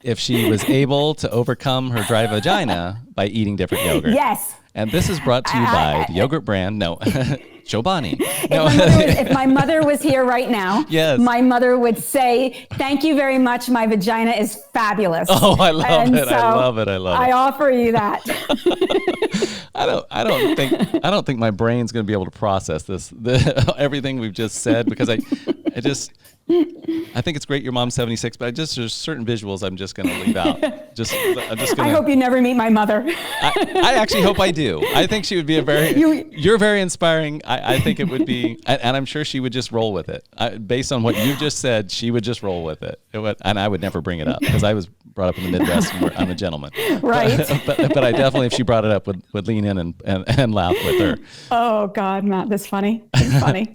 if she was able to overcome her dry vagina by eating different yogurt. Yes. And this is brought to you by the yogurt brand, Chobani. If my mother was here right now, my mother would say, thank you very much. My vagina is fabulous. Oh, I love it. So I love it. I offer you that. I don't think my brain's going to be able to process everything we've just said, because I think it's great your mom's 76, but there's certain visuals I'm just going to leave out. I hope you never meet my mother. I actually hope I do. I think she would be you're very inspiring. I think it would be, and I'm sure she would just roll with it. Based on what you just said, she would just roll with it. And I would never bring it up because I was brought up in the Midwest and I'm a gentleman. Right. But I definitely, if she brought it up, would lean in and laugh with her. Oh God, Matt, that's funny. It's funny.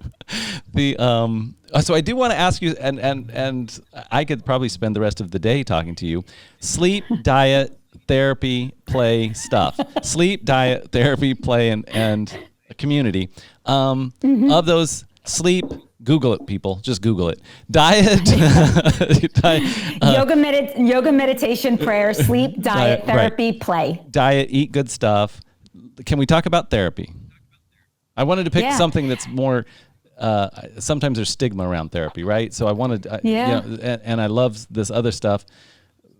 So I do want to ask you, and I could probably spend the rest of the day talking to you. Sleep, diet, therapy, play, stuff. Sleep, diet, therapy, play, and community. Of those, sleep, Google it, people. Just Google it. Diet, yoga, meditation, prayer, sleep, diet, therapy, play. Diet, eat good stuff. Can we talk about therapy? I wanted to pick something that's more. Sometimes there's stigma around therapy, right? So I wanted, and I love this other stuff.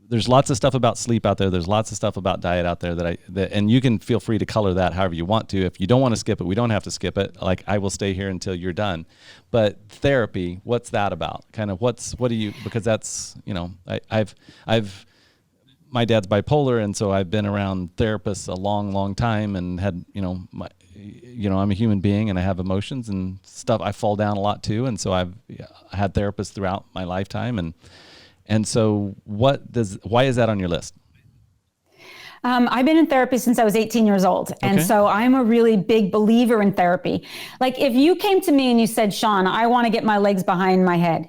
There's lots of stuff about sleep out there. There's lots of stuff about diet out there and you can feel free to color that however you want to. If you don't want to skip it, we don't have to skip it. Like, I will stay here until you're done. But therapy, what's that about? Kind of because that's, my dad's bipolar, and so I've been around therapists a long, long time and had, I'm a human being and I have emotions and stuff. I fall down a lot too. And so I've had therapists throughout my lifetime. And so why is that on your list? I've been in therapy since I was 18 years old. And so I'm a really big believer in therapy. Like, if you came to me and you said, Seane, I want to get my legs behind my head.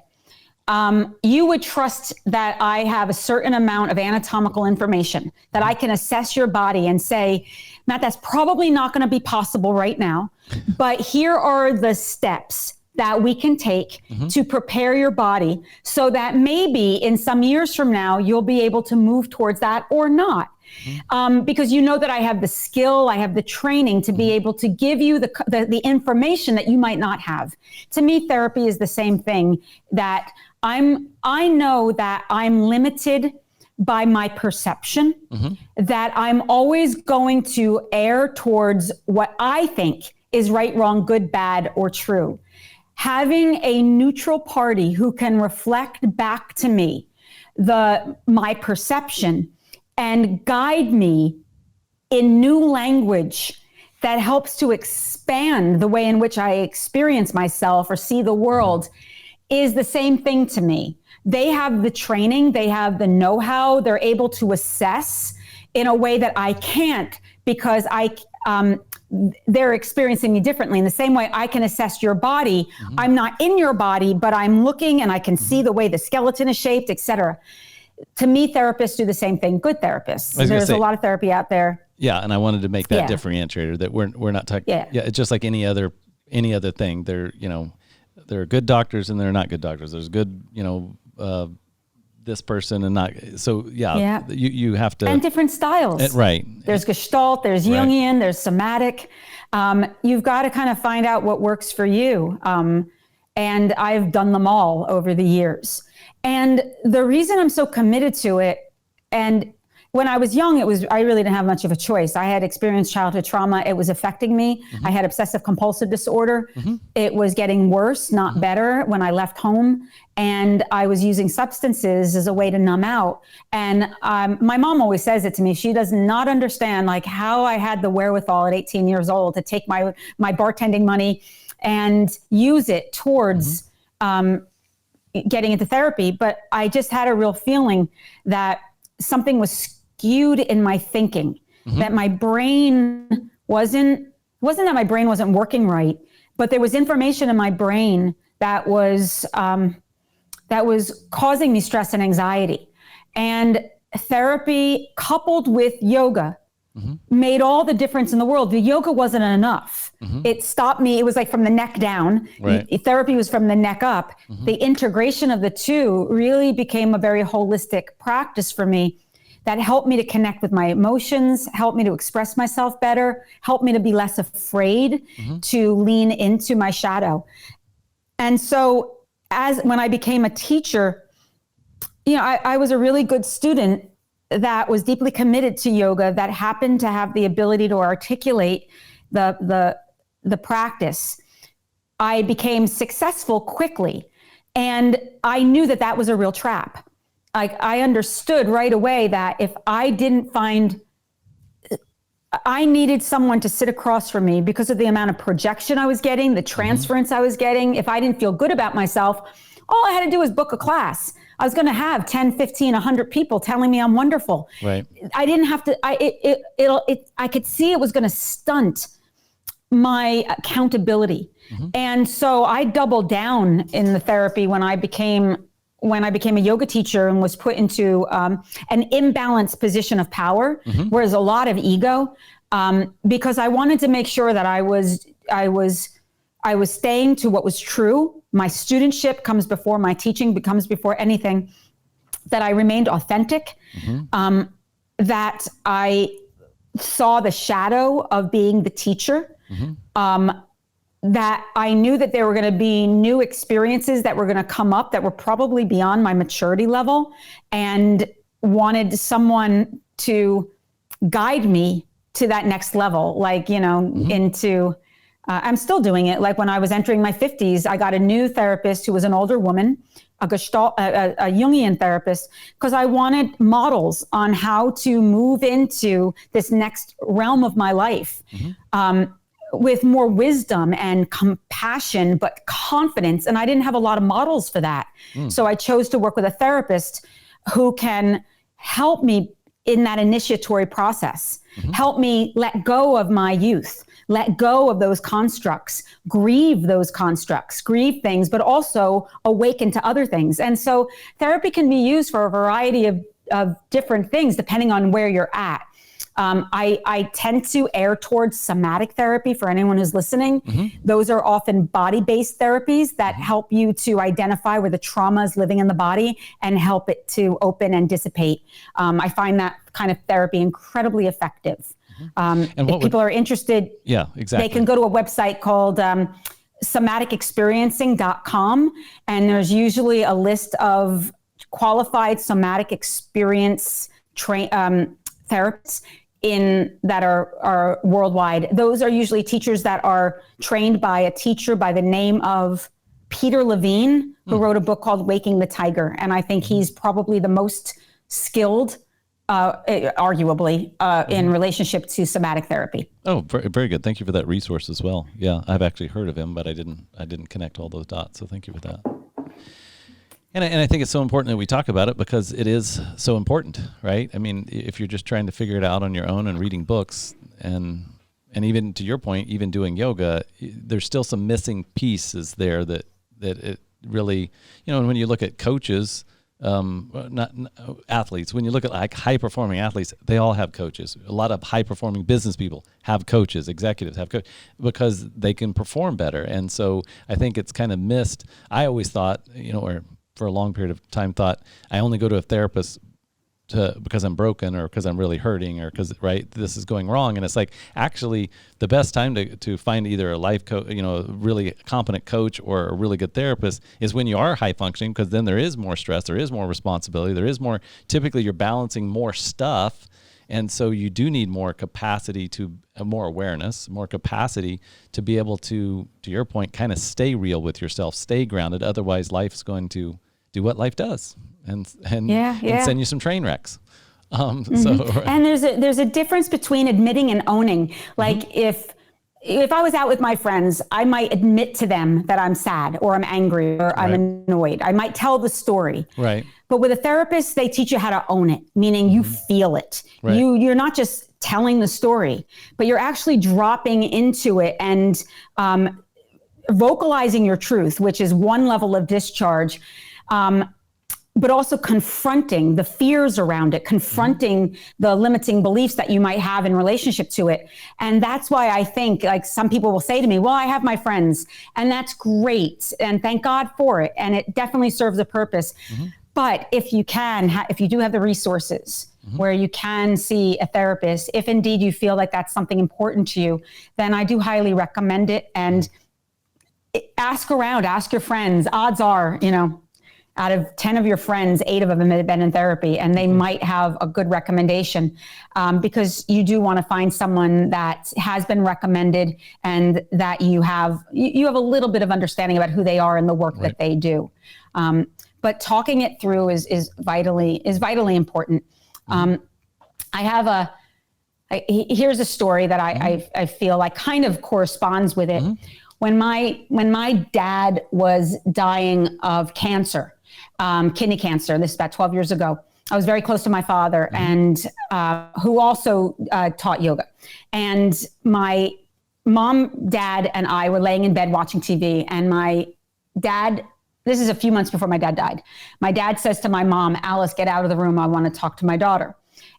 You would trust that I have a certain amount of anatomical information that I can assess your body and say, Matt, that's probably not going to be possible right now, but here are the steps that we can take to prepare your body so that maybe in some years from now, you'll be able to move towards that or not. Because you know that I have the skill, I have the training to be able to give you the information that you might not have. To me, therapy is the same thing, that I know that I'm limited by my perception, that I'm always going to err towards what I think is right, wrong, good, bad, or true. Having a neutral party who can reflect back to me my perception and guide me in new language that helps to expand the way in which I experience myself or see the world is the same thing to me. they have the training, they have the know-how, they're able to assess in a way that I can't, because they're experiencing me differently. In the same way I can assess your body, I'm not in your body, but I'm looking and I can see the way the skeleton is shaped, et cetera. To me, therapists do the same thing. Good therapists. There's a lot of therapy out there. Yeah, and I wanted to make that differentiator, that we're not talking. Yeah, it's just like any other thing. There are good doctors and there are not good doctors. There's good, this person and not. So you have to. And different styles. Right. There's Gestalt, there's Jungian, there's somatic. You've got to kind of find out what works for you. And I've done them all over the years. And the reason I'm so committed to it, and when I was young, I really didn't have much of a choice. I had experienced childhood trauma. It was affecting me. I had obsessive compulsive disorder. It was getting worse, not better, when I left home. And I was using substances as a way to numb out. And my mom always says it to me. She does not understand like how I had the wherewithal at 18 years old to take my bartending money and use it towards getting into therapy. But I just had a real feeling that something was skewed in my thinking, that my brain wasn't that my brain wasn't working right, but there was information in my brain that was causing me stress and anxiety. And therapy coupled with yoga made all the difference in the world. The yoga wasn't enough. It stopped me. It was like from the neck down. Therapy was from the neck up. The integration of the two really became a very holistic practice for me that helped me to connect with my emotions, helped me to express myself better, helped me to be less afraid to lean into my shadow. And so when I became a teacher, I was a really good student that was deeply committed to yoga, that happened to have the ability to articulate the practice. I became successful quickly. And I knew that that was a real trap. I understood right away that if I didn't I needed someone to sit across from me because of the amount of projection I was getting, the transference I was getting. If I didn't feel good about myself, all I had to do was book a class. I was going to have 10, 15, 100 people telling me I'm wonderful. Right. I didn't have to, I could see it was going to stunt my accountability. And so I doubled down in the therapy when I became a yoga teacher and was put into an imbalanced position of power, where there's a lot of ego, because I wanted to make sure that I was staying to what was true. My studentship comes before my teaching, becomes before anything. That I remained authentic, that I saw the shadow of being the teacher, that I knew that there were going to be new experiences that were going to come up that were probably beyond my maturity level, and wanted someone to guide me to that next level, into, I'm still doing it. Like when I was entering my 50s, I got a new therapist who was an older woman, a Jungian therapist, because I wanted models on how to move into this next realm of my life. With more wisdom and compassion, but confidence. And I didn't have a lot of models for that. So I chose to work with a therapist who can help me in that initiatory process, help me let go of my youth, let go of those constructs, grieve those constructs, grieve things, but also awaken to other things. And so therapy can be used for a variety of different things, depending on where you're at. I tend to err towards somatic therapy for anyone who's listening. Those are often body-based therapies that help you to identify where the trauma is living in the body and help it to open and dissipate. I find that kind of therapy incredibly effective. If people are interested, they can go to a website called somaticexperiencing.com, and there's usually a list of qualified somatic experience therapists that are worldwide. Those are usually teachers that are trained by a teacher by the name of Peter Levine, who wrote a book called Waking the Tiger. And I think he's probably the most skilled, arguably, in relationship to somatic therapy. Oh, very, very good. Thank you for that resource as well. Yeah, I've actually heard of him, but I didn't connect all those dots. So thank you for that. And I think it's so important that we talk about it because it is so important, right? I mean, if you're just trying to figure it out on your own and reading books and even to your point, even doing yoga, there's still some missing pieces there that it really, and when you look at coaches, not athletes, when you look at like high performing athletes, they all have coaches. A lot of high performing business people have coaches, executives have coaches because they can perform better. And so I think it's kind of missed. I always thought, or for a long period of time thought I only go to a therapist because I'm broken or because I'm really hurting or because, right, this is going wrong. And it's like, actually the best time to find either a life coach, a really competent coach or a really good therapist is when you are high functioning, because then there is more stress, there is more responsibility, there is more, typically you're balancing more stuff. And so you do need more capacity more awareness, more capacity to be able to your point, kind of stay real with yourself, stay grounded. Otherwise life's going to do what life does and send you some train wrecks. So and there's a difference between admitting and owning. Like if I was out with my friends, I might admit to them that I'm sad or I'm angry or I'm annoyed. I might tell the story. Right. But with a therapist, they teach you how to own it, meaning you feel it. Right. You're not just telling the story, but you're actually dropping into it and vocalizing your truth, which is one level of discharge. But also confronting the fears around it, confronting the limiting beliefs that you might have in relationship to it. And that's why I think, like, some people will say to me, well, I have my friends, and that's great. And thank God for it. And it definitely serves a purpose. But if you if you do have the resources where you can see a therapist, if indeed you feel like that's something important to you, then I do highly recommend it. And ask around, ask your friends. Odds are, out of 10 of your friends, 8 of them have been in therapy, and they might have a good recommendation, because you do want to find someone that has been recommended and that you have a little bit of understanding about who they are and the work that they do. But talking it through is vitally important. Here's a story that I feel like kind of corresponds with it. When my dad was dying of cancer, kidney cancer, this is about 12 years ago, I was very close to my father, and who also taught yoga. And my mom, dad, and I were laying in bed watching TV, and my dad, this is a few months before my dad died, my dad says to my mom, Alice, get out of the room, I want to talk to my daughter.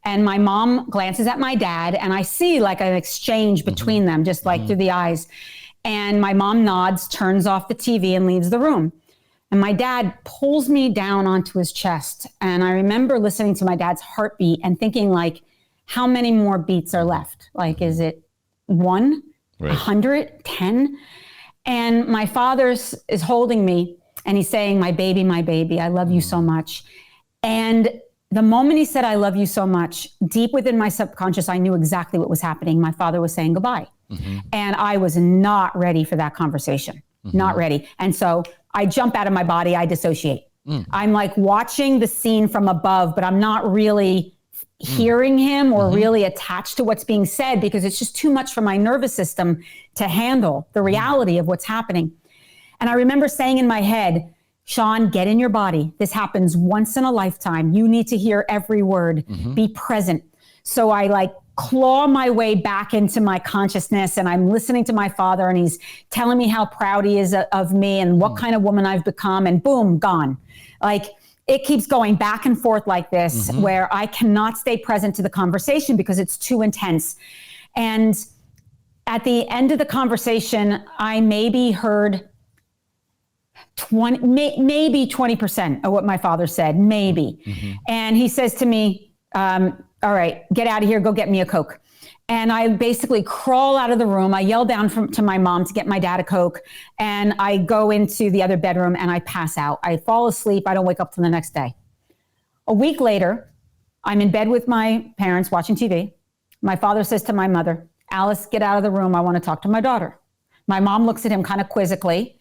And my mom glances at my dad, and I see like an exchange between them, just like through the eyes. And my mom nods, turns off the TV, and leaves the room. And my dad pulls me down onto his chest. And I remember listening to my dad's heartbeat and thinking, like, how many more beats are left? Like, is it 1, 100, 10? And my father is holding me, and he's saying, my baby, I love you so much. And the moment he said, I love you so much, deep within my subconscious, I knew exactly what was happening. My father was saying goodbye. And I was not ready for that conversation, not ready. And so I jump out of my body, I dissociate. I'm like watching the scene from above, but I'm not really hearing him or really attached to what's being said, because it's just too much for my nervous system to handle the reality of what's happening. And I remember saying in my head, Seane, get in your body. This happens once in a lifetime. You need to hear every word, be present. So I like claw my way back into my consciousness, and I'm listening to my father, and he's telling me how proud he is of me and what kind of woman I've become, and boom, gone. Like, it keeps going back and forth like this, where I cannot stay present to the conversation because it's too intense. And at the end of the conversation, I maybe heard maybe 20% of what my father said, maybe. And he says to me, all right, get out of here, go get me a Coke. And I basically crawl out of the room. I yell down to my mom to get my dad a Coke. And I go into the other bedroom and I pass out. I fall asleep. I don't wake up till the next day. A week later, I'm in bed with my parents watching TV. My father says to my mother, Alice, get out of the room. I want to talk to my daughter. My mom looks at him kind of quizzically,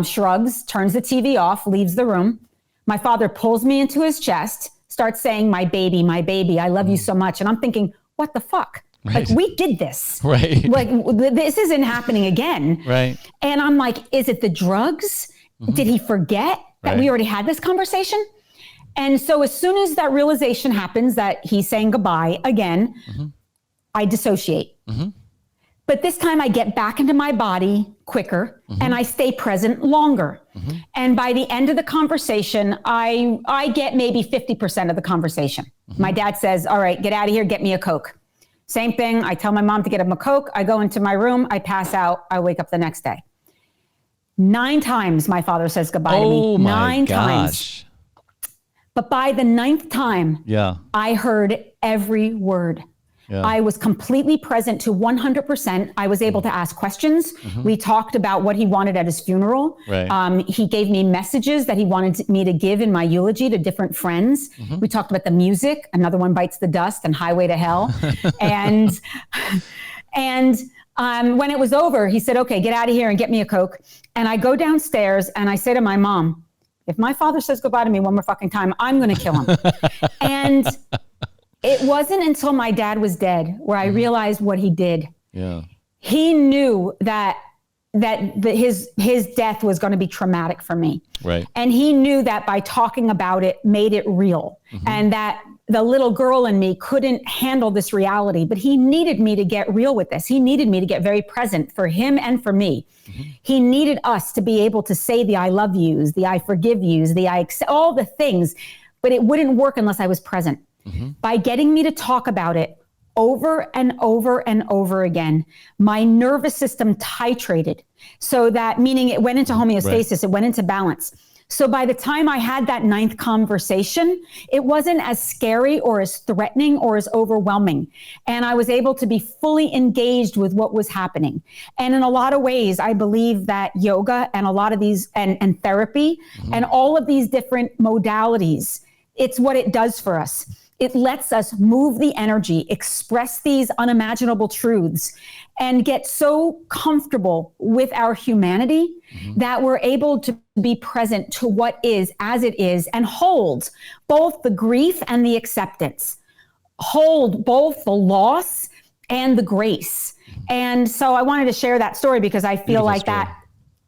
shrugs, turns the TV off, leaves the room. My father pulls me into his chest, starts saying, my baby, I love you so much. And I'm thinking, what the fuck? Like, we did this. Like, this isn't happening again. And I'm like, is it the drugs? Did he forget? that we already had this conversation. And so as soon as that realization happens that he's saying goodbye again, I dissociate. But this time I get back into my body quicker and I stay present longer. And by the end of the conversation, I get maybe 50% of the conversation. My dad says, all right, get out of here, get me a Coke. Same thing. I tell my mom to get him a Coke. I go into my room. I pass out. I wake up the next day. 9 times my father says goodbye to me. 9 times. But by the 9th time, I heard every word. I was completely present to 100%. I was able to ask questions. We talked about what he wanted at his funeral. He gave me messages that he wanted me to give in my eulogy to different friends. We talked about the music. Another One Bites the Dust and Highway to Hell. and when it was over, he said, okay, get out of here and get me a Coke. And I go downstairs and I say to my mom, if my father says goodbye to me one more fucking time, I'm going to kill him. And it wasn't until my dad was dead where I realized what he did. He knew that his death was going to be traumatic for me. And he knew that by talking about it made it real. And that the little girl in me couldn't handle this reality, but he needed me to get real with this. He needed me to get very present for him and for me. He needed us to be able to say the I love yous, the I forgive yous, the I accept, all the things, but it wouldn't work unless I was present. By getting me to talk about it over and over and over again, my nervous system titrated. So that, meaning it went into homeostasis, it went into balance. So by the time I had that 9th conversation, it wasn't as scary or as threatening or as overwhelming. And I was able to be fully engaged with what was happening. And in a lot of ways, I believe that yoga and a lot of these, and therapy and all of these different modalities, it's what it does for us. It lets us move the energy, express these unimaginable truths, and get so comfortable with our humanity that we're able to be present to what is as it is and hold both the grief and the acceptance, hold both the loss and the grace. And so I wanted to share that story because I feel like that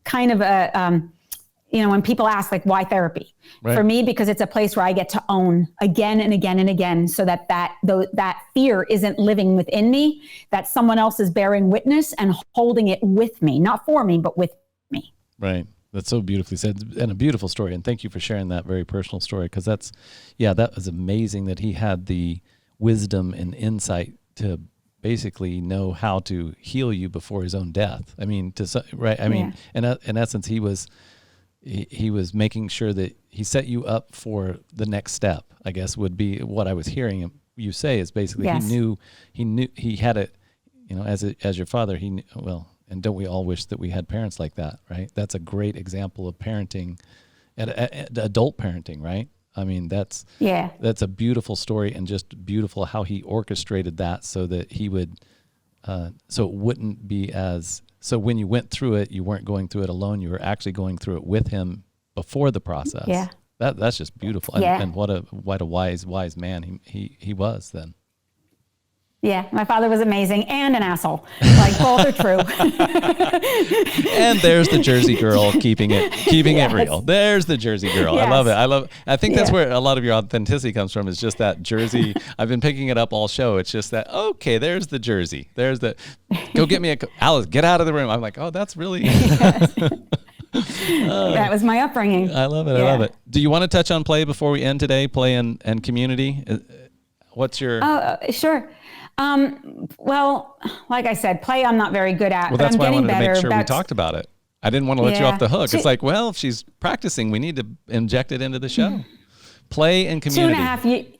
kind of when people ask like, why therapy? For me, because it's a place where I get to own again and again and again, so that fear isn't living within me, that someone else is bearing witness and holding it with me, not for me, but with me. Right. That's so beautifully said, and a beautiful story. And thank you for sharing that very personal story, because that was amazing that he had the wisdom and insight to basically know how to heal you before his own death. I mean, in essence, he was making sure that he set you up for the next step, I guess would be what I was hearing you say, is basically he knew he had it, as your father, he knew, well, and don't we all wish that we had parents like that, right? That's a great example of parenting, adult parenting, right? I mean, that's a beautiful story, and just beautiful how he orchestrated that so that he would, so it wouldn't be as, so when you went through it, you weren't going through it alone. You were actually going through it with him before the process. That's just beautiful. And what a wise man he was then. Yeah, my father was amazing and an asshole. Like, both are true. And there's the Jersey girl keeping it real. There's the Jersey girl. Yes. I love it. I think that's where a lot of your authenticity comes from, is just that Jersey. I've been picking it up all show. It's just that, okay, there's the Jersey. There's the, go get me Alice, get out of the room. I'm like, oh, that's really. That was my upbringing. I love it. I love it. Do you want to touch on play before we end today? Play and community? What's your... Oh, sure. Well, like I said, play I'm not very good at. Well, that's why I wanted to make sure we talked about it. I didn't want to let you off the hook. It's like, well, if she's practicing, we need to inject it into the show. Play and community.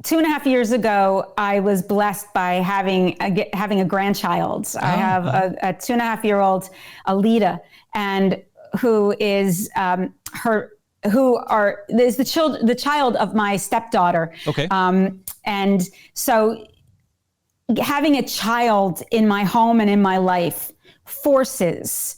2.5 years ago, I was blessed by having a grandchild. I have a 2.5-year-old, Alita, and who is the child of my stepdaughter. Okay. And so having a child in my home and in my life forces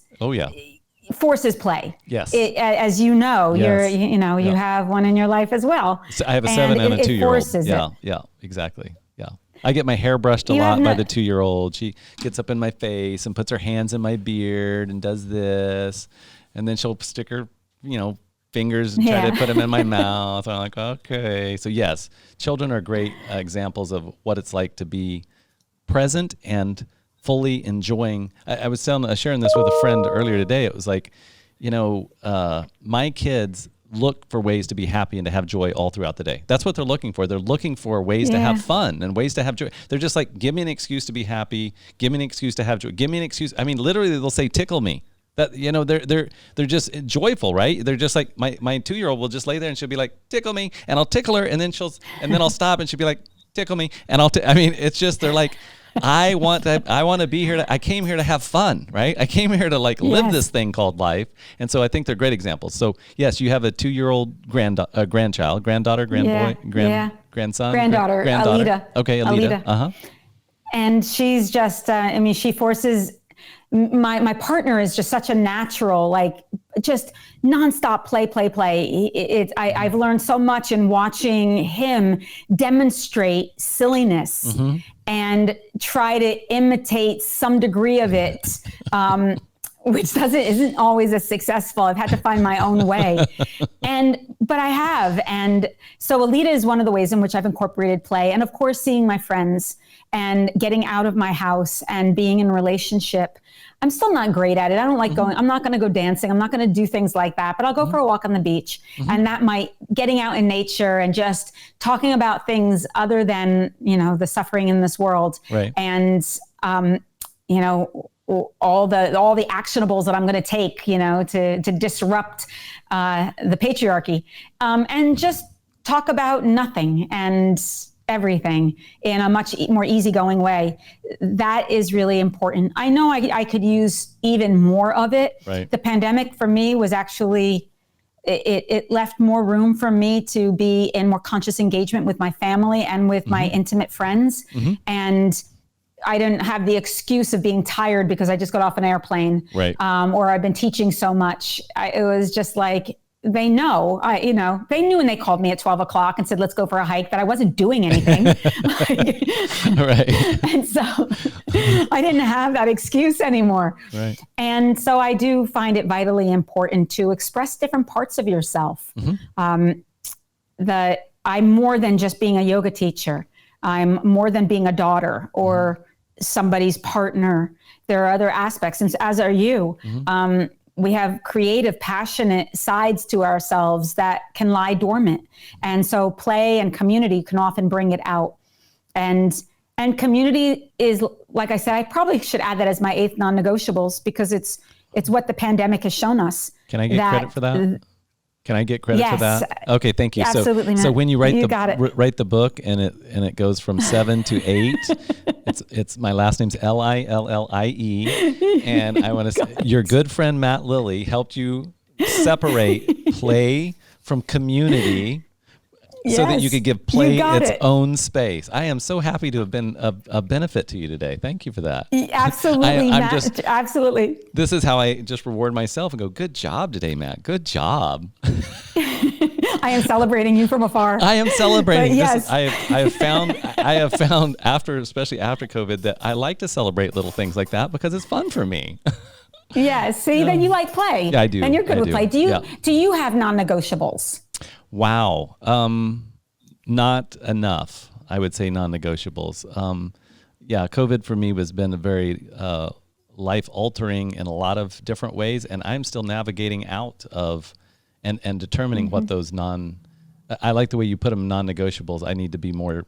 play. Yes. As you know, you have one in your life as well. So I have a 7 and a 2-year-old. Yeah, exactly. Yeah. I get my hair brushed a lot by the 2-year-old. She gets up in my face and puts her hands in my beard and does this. And then she'll stick her, fingers and try to put them in my mouth. I'm like, okay. So yes, children are great examples of what it's like to be present and fully enjoying. I was sharing this with a friend earlier today. It was like, my kids look for ways to be happy and to have joy all throughout the day. That's what they're looking for. They're looking for ways to have fun and ways to have joy. They're just like, give me an excuse to be happy. Give me an excuse to have joy. Give me an excuse. I mean, literally they'll say, tickle me. That, they're just joyful, right? They're just like, my 2-year-old will just lay there and she'll be like, tickle me. And I'll tickle her. And then I'll stop and she'll be like, tickle me. And it's just, they're like, I want to be here. I came here to have fun, right? I came here to live this thing called life. And so I think they're great examples. So yes, you have a 2-year-old granddaughter, grandson, granddaughter, Alita. Okay, Alita. And she's just, she forces. My partner is just such a natural, just nonstop play. I've learned so much in watching him demonstrate silliness and try to imitate some degree of it, which isn't always as successful. I've had to find my own way, but I have. And so Alita is one of the ways in which I've incorporated play, and of course, seeing my friends and getting out of my house and being in a relationship. I'm still not great at it. I don't like going, I'm not going to go dancing. I'm not going to do things like that, but I'll go for a walk on the beach. And that might, getting out in nature and just talking about things other than, the suffering in this world. Right. And, all the actionables that I'm going to take, to disrupt the patriarchy, and just talk about nothing and everything in a much more easygoing way. That is really important. I know I could use even more of it. Right. The pandemic for me was actually, it left more room for me to be in more conscious engagement with my family and with my intimate friends. And I didn't have the excuse of being tired because I just got off an airplane, right. Or I've been teaching so much. It was just like, they know, they knew when they called me at 12 o'clock and said, let's go for a hike, that I wasn't doing anything. Right. And so I didn't have that excuse anymore. Right. And so I do find it vitally important to express different parts of yourself. That I'm more than just being a yoga teacher. I'm more than being a daughter or somebody's partner. There are other aspects, and as are you. We have creative, passionate sides to ourselves that can lie dormant. And so play and community can often bring it out. And community is, like I said, I probably should add that as my 8th non-negotiables, because it's what the pandemic has shown us. Can I get credit for that? Can I get credit for that? Okay, thank you. Absolutely, so when you write write the book and it goes from 7 to 8, it's my last name's Lillie, and I want to say your good friend Matt Lilly helped you separate play from community. So that you could give play its own space. I am so happy to have been a benefit to you today. Thank you for that. Absolutely, Matt. Absolutely. This is how I just reward myself and go, good job today, Matt. Good job. I am celebrating you from afar. I am celebrating. Yes. I have found especially after COVID, that I like to celebrate little things like that because it's fun for me. Yeah. See, then you like play. Yeah, I do. And you're good with play. Do you have non-negotiables? Wow. Not enough, I would say, non-negotiables. COVID for me has been a very life-altering in a lot of different ways, and I'm still navigating out of and determining what those I like the way you put them, non-negotiables. I need to be more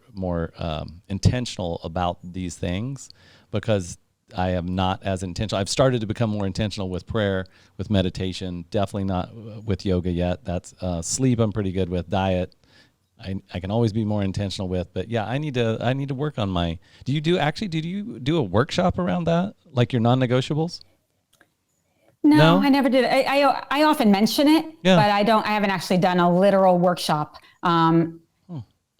intentional about these things, because I am not as intentional. I've started to become more intentional with prayer, with meditation, definitely not with yoga yet. That's sleep I'm pretty good with. Diet, I can always be more intentional with. But yeah, I need to work on my, did you do a workshop around that? Like your non-negotiables? No, I never did. I often mention it, but I haven't actually done a literal workshop.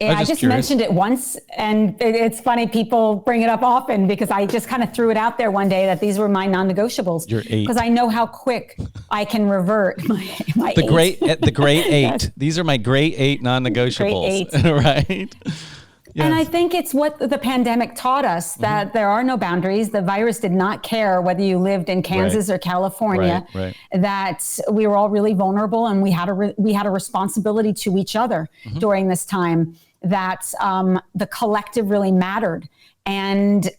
I just mentioned it once, and it's funny, people bring it up often because I just kind of threw it out there one day that these were my non-negotiables. You're 8. Because I know how quick I can revert my the 8. The great 8. These are my great 8 non-negotiables. Great 8. Right? Yes. And I think it's what the pandemic taught us, that there are no boundaries. The virus did not care whether you lived in Kansas or California, that we were all really vulnerable, and we had a responsibility to each other during this time, that the collective really mattered. And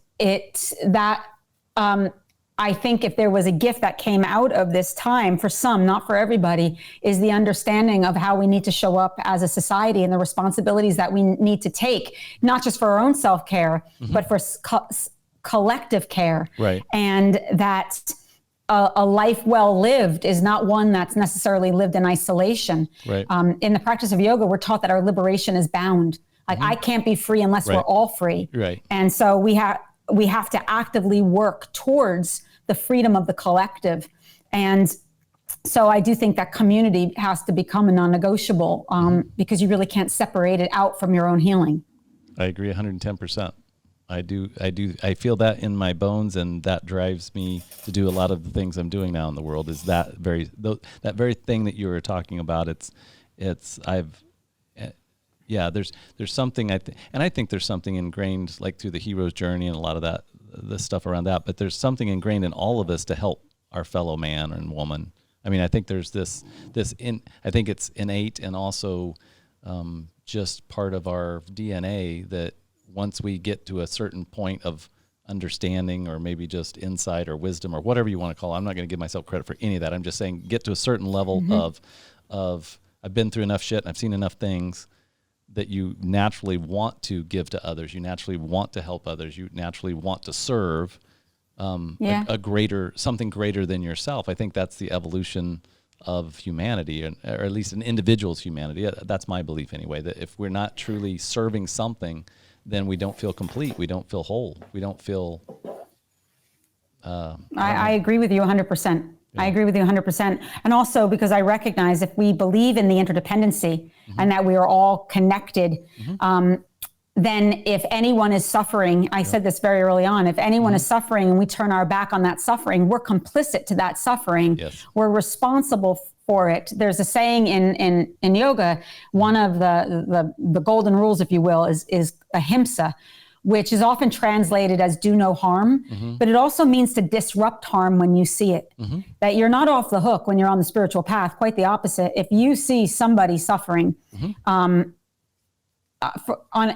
I think if there was a gift that came out of this time for some, not for everybody, is the understanding of how we need to show up as a society and the responsibilities that we need to take, not just for our own self-care, but for collective care. Right. And that a life well lived is not one that's necessarily lived in isolation. Right. In the practice of yoga, we're taught that our liberation is bound. Like I can't be free unless we're all free. Right. And so we have to actively work towards the freedom of the collective. And so I do think that community has to become a non-negotiable, because you really can't separate it out from your own healing. I agree 110%. I do. I feel that in my bones, and that drives me to do a lot of the things I'm doing now in the world, is that very thing that you were talking about. There's something I think there's something ingrained, like through the hero's journey and a lot of that, the stuff around that, but there's something ingrained in all of us to help our fellow man and woman. I mean, I think there's I think it's innate, and also just part of our DNA, that once we get to a certain point of understanding, or maybe just insight or wisdom or whatever you want to call it, I'm not going to give myself credit for any of that. I'm just saying, get to a certain level of I've been through enough shit and I've seen enough things, that you naturally want to give to others. You naturally want to help others. You naturally want to serve something greater than yourself. I think that's the evolution of humanity, or at least an individual's humanity. That's my belief anyway, that if we're not truly serving something, then we don't feel complete. We don't feel whole. We don't feel... I agree with you 100%. Yeah. I agree with you 100%. And also because I recognize, if we believe in the interdependency and that we are all connected, then if anyone is suffering, I said this very early on, if anyone is suffering and we turn our back on that suffering, we're complicit to that suffering. Yes. We're responsible for it. There's a saying in yoga, one of the golden rules, if you will, is ahimsa, which is often translated as do no harm, but it also means to disrupt harm when you see it. That you're not off the hook when you're on the spiritual path, quite the opposite. If you see somebody suffering on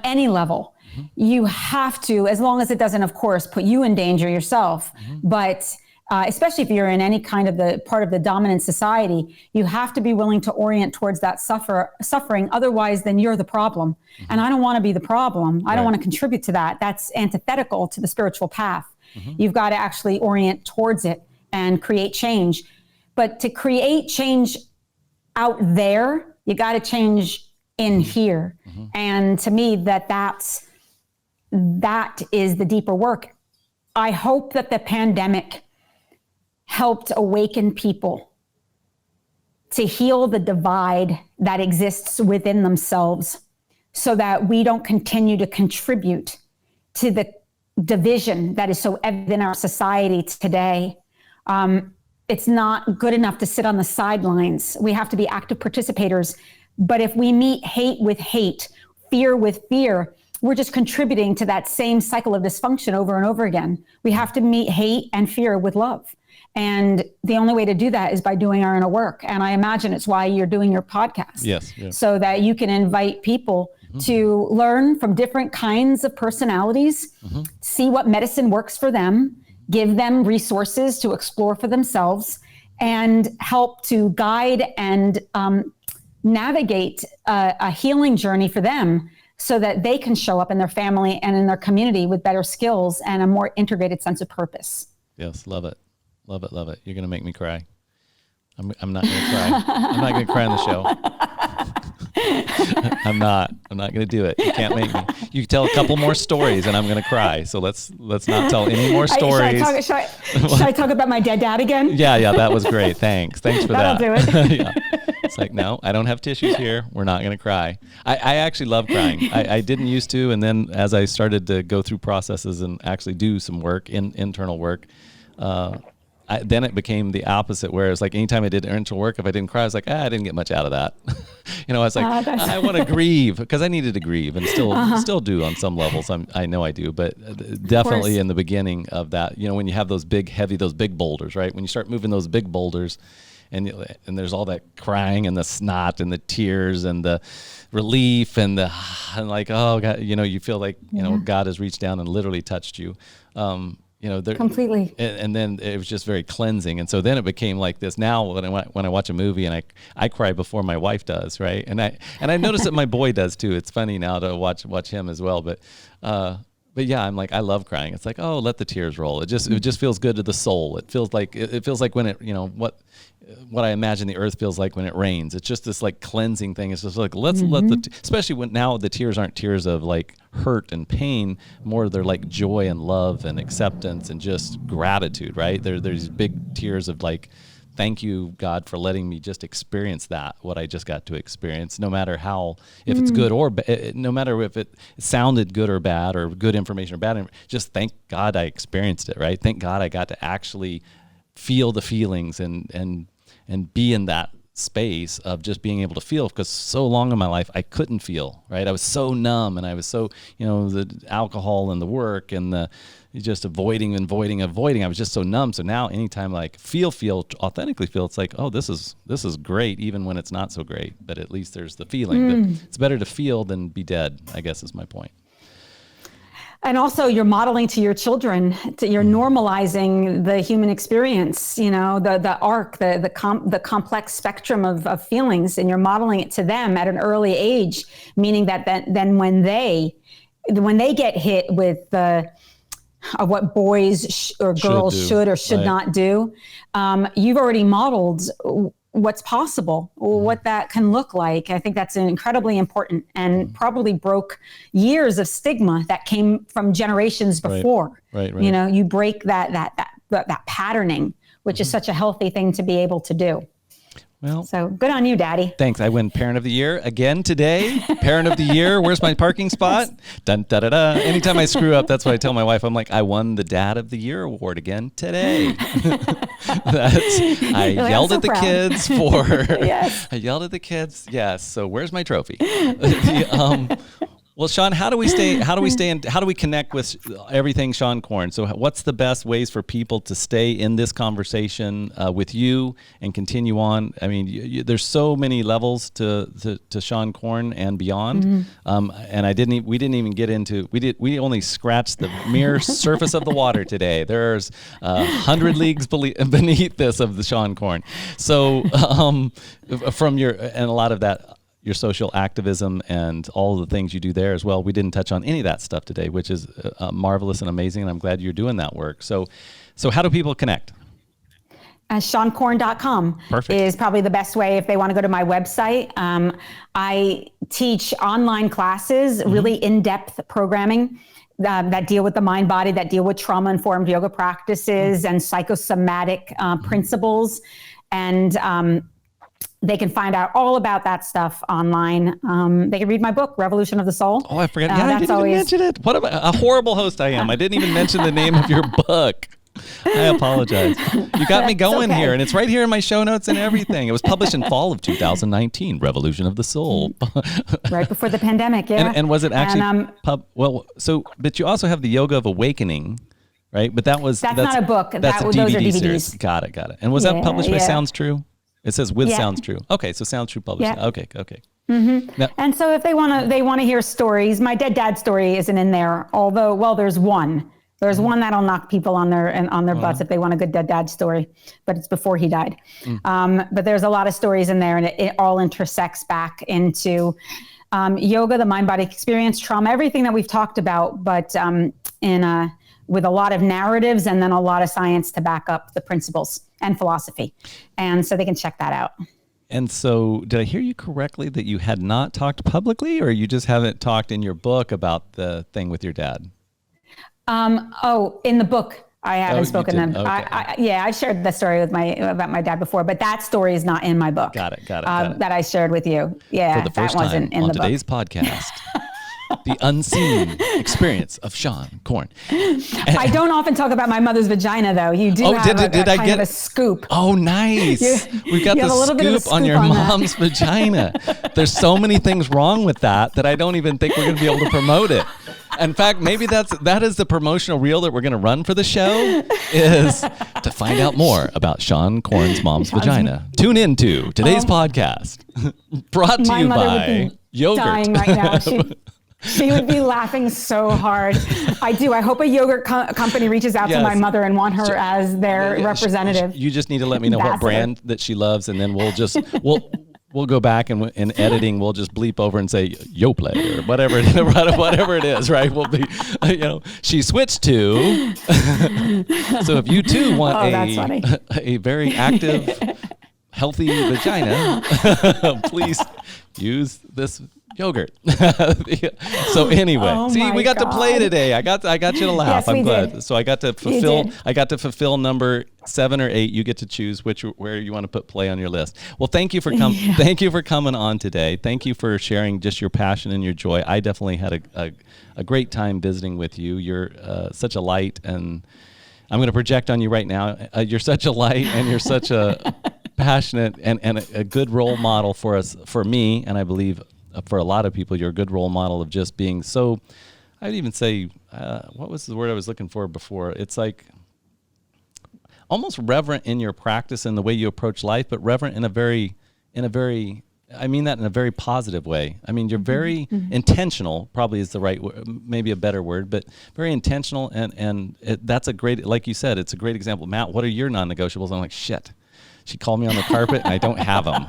any level, you have to, as long as it doesn't, of course, put you in danger yourself, but especially if you're in any kind of the part of the dominant society, you have to be willing to orient towards that suffering. Otherwise, then you're the problem. And I don't want to be the problem. I don't want to contribute to that. That's antithetical to the spiritual path. You've got to actually orient towards it and create change. But to create change out there, you got to change in here. And to me, that is the deeper work. I hope that the pandemic helped awaken people to heal the divide that exists within themselves, so that we don't continue to contribute to the division that is so evident in our society today. It's not good enough to sit on the sidelines. We have to be active participators. But if we meet hate with hate, fear with fear, we're just contributing to that same cycle of dysfunction over and over again. We have to meet hate and fear with love. And the only way to do that is by doing our inner work. And I imagine it's why you're doing your podcast. Yes. So that you can invite people to learn from different kinds of personalities, see what medicine works for them, give them resources to explore for themselves, and help to guide and navigate a healing journey for them, so that they can show up in their family and in their community with better skills and a more integrated sense of purpose. Yes, love it. Love it, love it. You're going to make me cry. I'm not going to cry. I'm not going to cry on the show. I'm not going to do it. You can't make me. You tell a couple more stories and I'm going to cry. So let's not tell any more stories. Should I talk about my dead dad again? Yeah, that was great. Thanks for that. That'll do it. Yeah. It's like, no, I don't have tissues here. We're not going to cry. I actually love crying. I didn't used to. And then as I started to go through processes and actually do some work, internal work, then it became the opposite, where it's like anytime I did interventional work, if I didn't cry, I was like, I didn't get much out of that. I was like, I want to grieve, because I needed to grieve, and still do on some levels. I know I do, but definitely in the beginning of that, when you have those big boulders, right? When you start moving those big boulders, and there's all that crying and the snot and the tears and the relief and like, oh God, you feel like God has reached down and literally touched you. Completely. And then it was just very cleansing. And so then it became like this. Now when I watch a movie and I cry before my wife does, right? And I notice that my boy does too. It's funny now to watch him as well. But yeah, I'm like, I love crying. It's like, oh, let the tears roll. It just feels good to the soul. It feels like when it, what I imagine the earth feels like when it rains. It's just this like cleansing thing. It's just like, let's let especially when now the tears aren't tears of like hurt and pain, more they're like joy and love and acceptance and just gratitude, right? There's big tears of like, thank you, God, for letting me just experience what I just got to experience, no matter if it's good or no matter if it sounded good or bad, or good information or bad, just thank God I experienced it, right? Thank God I got to actually feel the feelings and be in that space of just being able to feel, because so long in my life I couldn't feel, right? I was so numb, and I was so, the alcohol and the work and the just avoiding. I was just so numb. So now anytime like authentically feel, it's like, oh, this is great, even when it's not so great, but at least there's the feeling. It's better to feel than be dead, I guess is my point. And also you're modeling to your children, you're normalizing the human experience, the arc, the complex spectrum of feelings, and you're modeling it to them at an early age, meaning that then when they get hit with what boys or girls should or should not do, you've already modeled what's possible, what that can look like. I think that's incredibly important, and probably broke years of stigma that came from generations before. Right. You break that patterning, which is such a healthy thing to be able to do. Well, so good on you, Daddy. Thanks. I win Parent of the Year again today. Parent of the Year. Where's my parking spot? Dun, da, da, da. Anytime I screw up, that's what I tell my wife. I'm like, I won the Dad of the Year award again today. I yelled at the kids Yes. I yelled at the kids. Yes. So where's my trophy? Well, Seane, how do we connect with everything Seane Corn? So what's the best ways for people to stay in this conversation with you and continue on? I mean, there's so many levels to Seane Corn and beyond. And we didn't even get into, we only scratched the mere surface of the water today. There's 100 leagues beneath this of the Seane Corn. So from and a lot of that, your social activism and all the things you do there as well. We didn't touch on any of that stuff today, which is marvelous and amazing, and I'm glad you're doing that work. So how do people connect? SeaneCorn.com is probably the best way if they want to go to my website. I teach online classes, really in-depth programming that deal with the mind body, that deal with trauma-informed yoga practices and psychosomatic principles. And they can find out all about that stuff online. They can read my book, Revolution of the Soul. Oh, I forgot. I didn't even mention it. What a horrible host I am. I didn't even mention the name of your book. I apologize. You got me going here, and it's right here in my show notes and everything. It was published in fall of 2019, Revolution of the Soul. Right before the pandemic, yeah. And was it actually but you also have the Yoga of Awakening, right? But that's not a book. Those are DVDs. Series. Got it. And was that published by Sounds True? It says with Sounds True. Okay, so Sounds True published. Yeah. Okay. Mm-hmm. Now, and so if they want to hear stories, my dead dad story isn't in there. Although, well, there's one. There's one that'll knock people on their butts if they want a good dead dad story, but it's before he died. But there's a lot of stories in there, and it all intersects back into yoga, the mind-body experience, trauma, everything that we've talked about, but with a lot of narratives and then a lot of science to back up the principles and philosophy. And so they can check that out. And so did I hear you correctly that you had not talked publicly, or you just haven't talked in your book about the thing with your dad? In the book, I haven't spoken. Okay. I've shared the story about my dad before, but that story is not in my book. Got it. That I shared with you. Yeah, for the first that wasn't time in on the today's book. podcast. the unseen experience of Seane Corn. I don't often talk about my mother's vagina, though. You do have kind of a scoop. Oh, nice. We got the scoop on your mom's vagina. There's so many things wrong with that I don't even think we're going to be able to promote it. In fact, maybe that is the promotional reel that we're going to run for the show, is to find out more about Seane Corn's mom's vagina. Tune into today's podcast, brought to you by yogurt. Dying right now. She would be laughing so hard. I hope a yogurt company reaches out to my mother and want her as their representative. You just need to let me know what brand that she loves, and then we'll go back and in editing, we'll just bleep over and say Yoplait or whatever it is, right? We'll be, she switched to. So if you too want a very active, healthy vagina, please use this yogurt. So anyway, we got to play today. I got you to laugh. Yes, I'm glad. Did. So I got to fulfill number 7 or 8. You get to choose where you want to put play on your list. Well, thank you for coming. Thank you for coming on today. Thank you for sharing just your passion and your joy. I definitely had a great time visiting with you. You're such a light, and I'm going to project on you right now. You're such a light, and you're such a passionate and a good role model for me, and I believe for a lot of people. You're a good role model of just being so, I'd even say, what was the word I was looking for before? It's like almost reverent in your practice and the way you approach life, but reverent in a very, I mean that in a very positive way. I mean, you're very intentional, probably is the right word, maybe a better word, but very intentional. And that's a great, like you said, it's a great example. Matt, what are your non-negotiables? I'm like, shit. She called me on the carpet and I don't have them,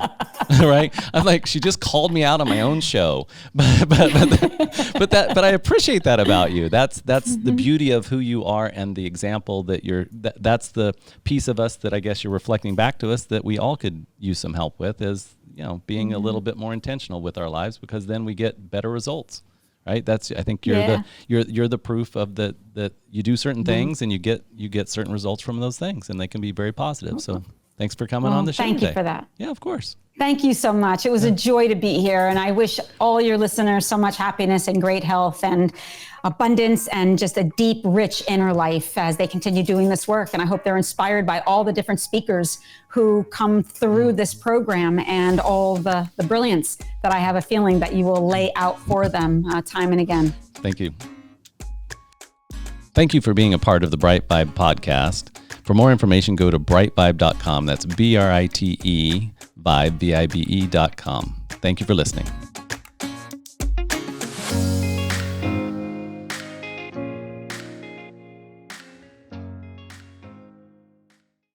right? I'm like, she just called me out on my own show, but I appreciate that about you. That's the beauty of who you are and the example that that's the piece of us that I guess you're reflecting back to us that we all could use some help with, is, being a little bit more intentional with our lives, because then we get better results. Right. I think you're the proof of that you do certain things and you get certain results from those things, and they can be very positive. So thanks for coming on the show today. Thank you for that. Yeah, of course. Thank you so much. It was a joy to be here, and I wish all your listeners so much happiness and great health and abundance and just a deep, rich inner life as they continue doing this work. And I hope they're inspired by all the different speakers who come through this program and all the brilliance that I have a feeling that you will lay out for them time and again. Thank you. Thank you for being a part of the BriteVibe podcast. For more information, go to BriteVibe.com. That's BRITE Vibe, VIBE.com. Thank you for listening.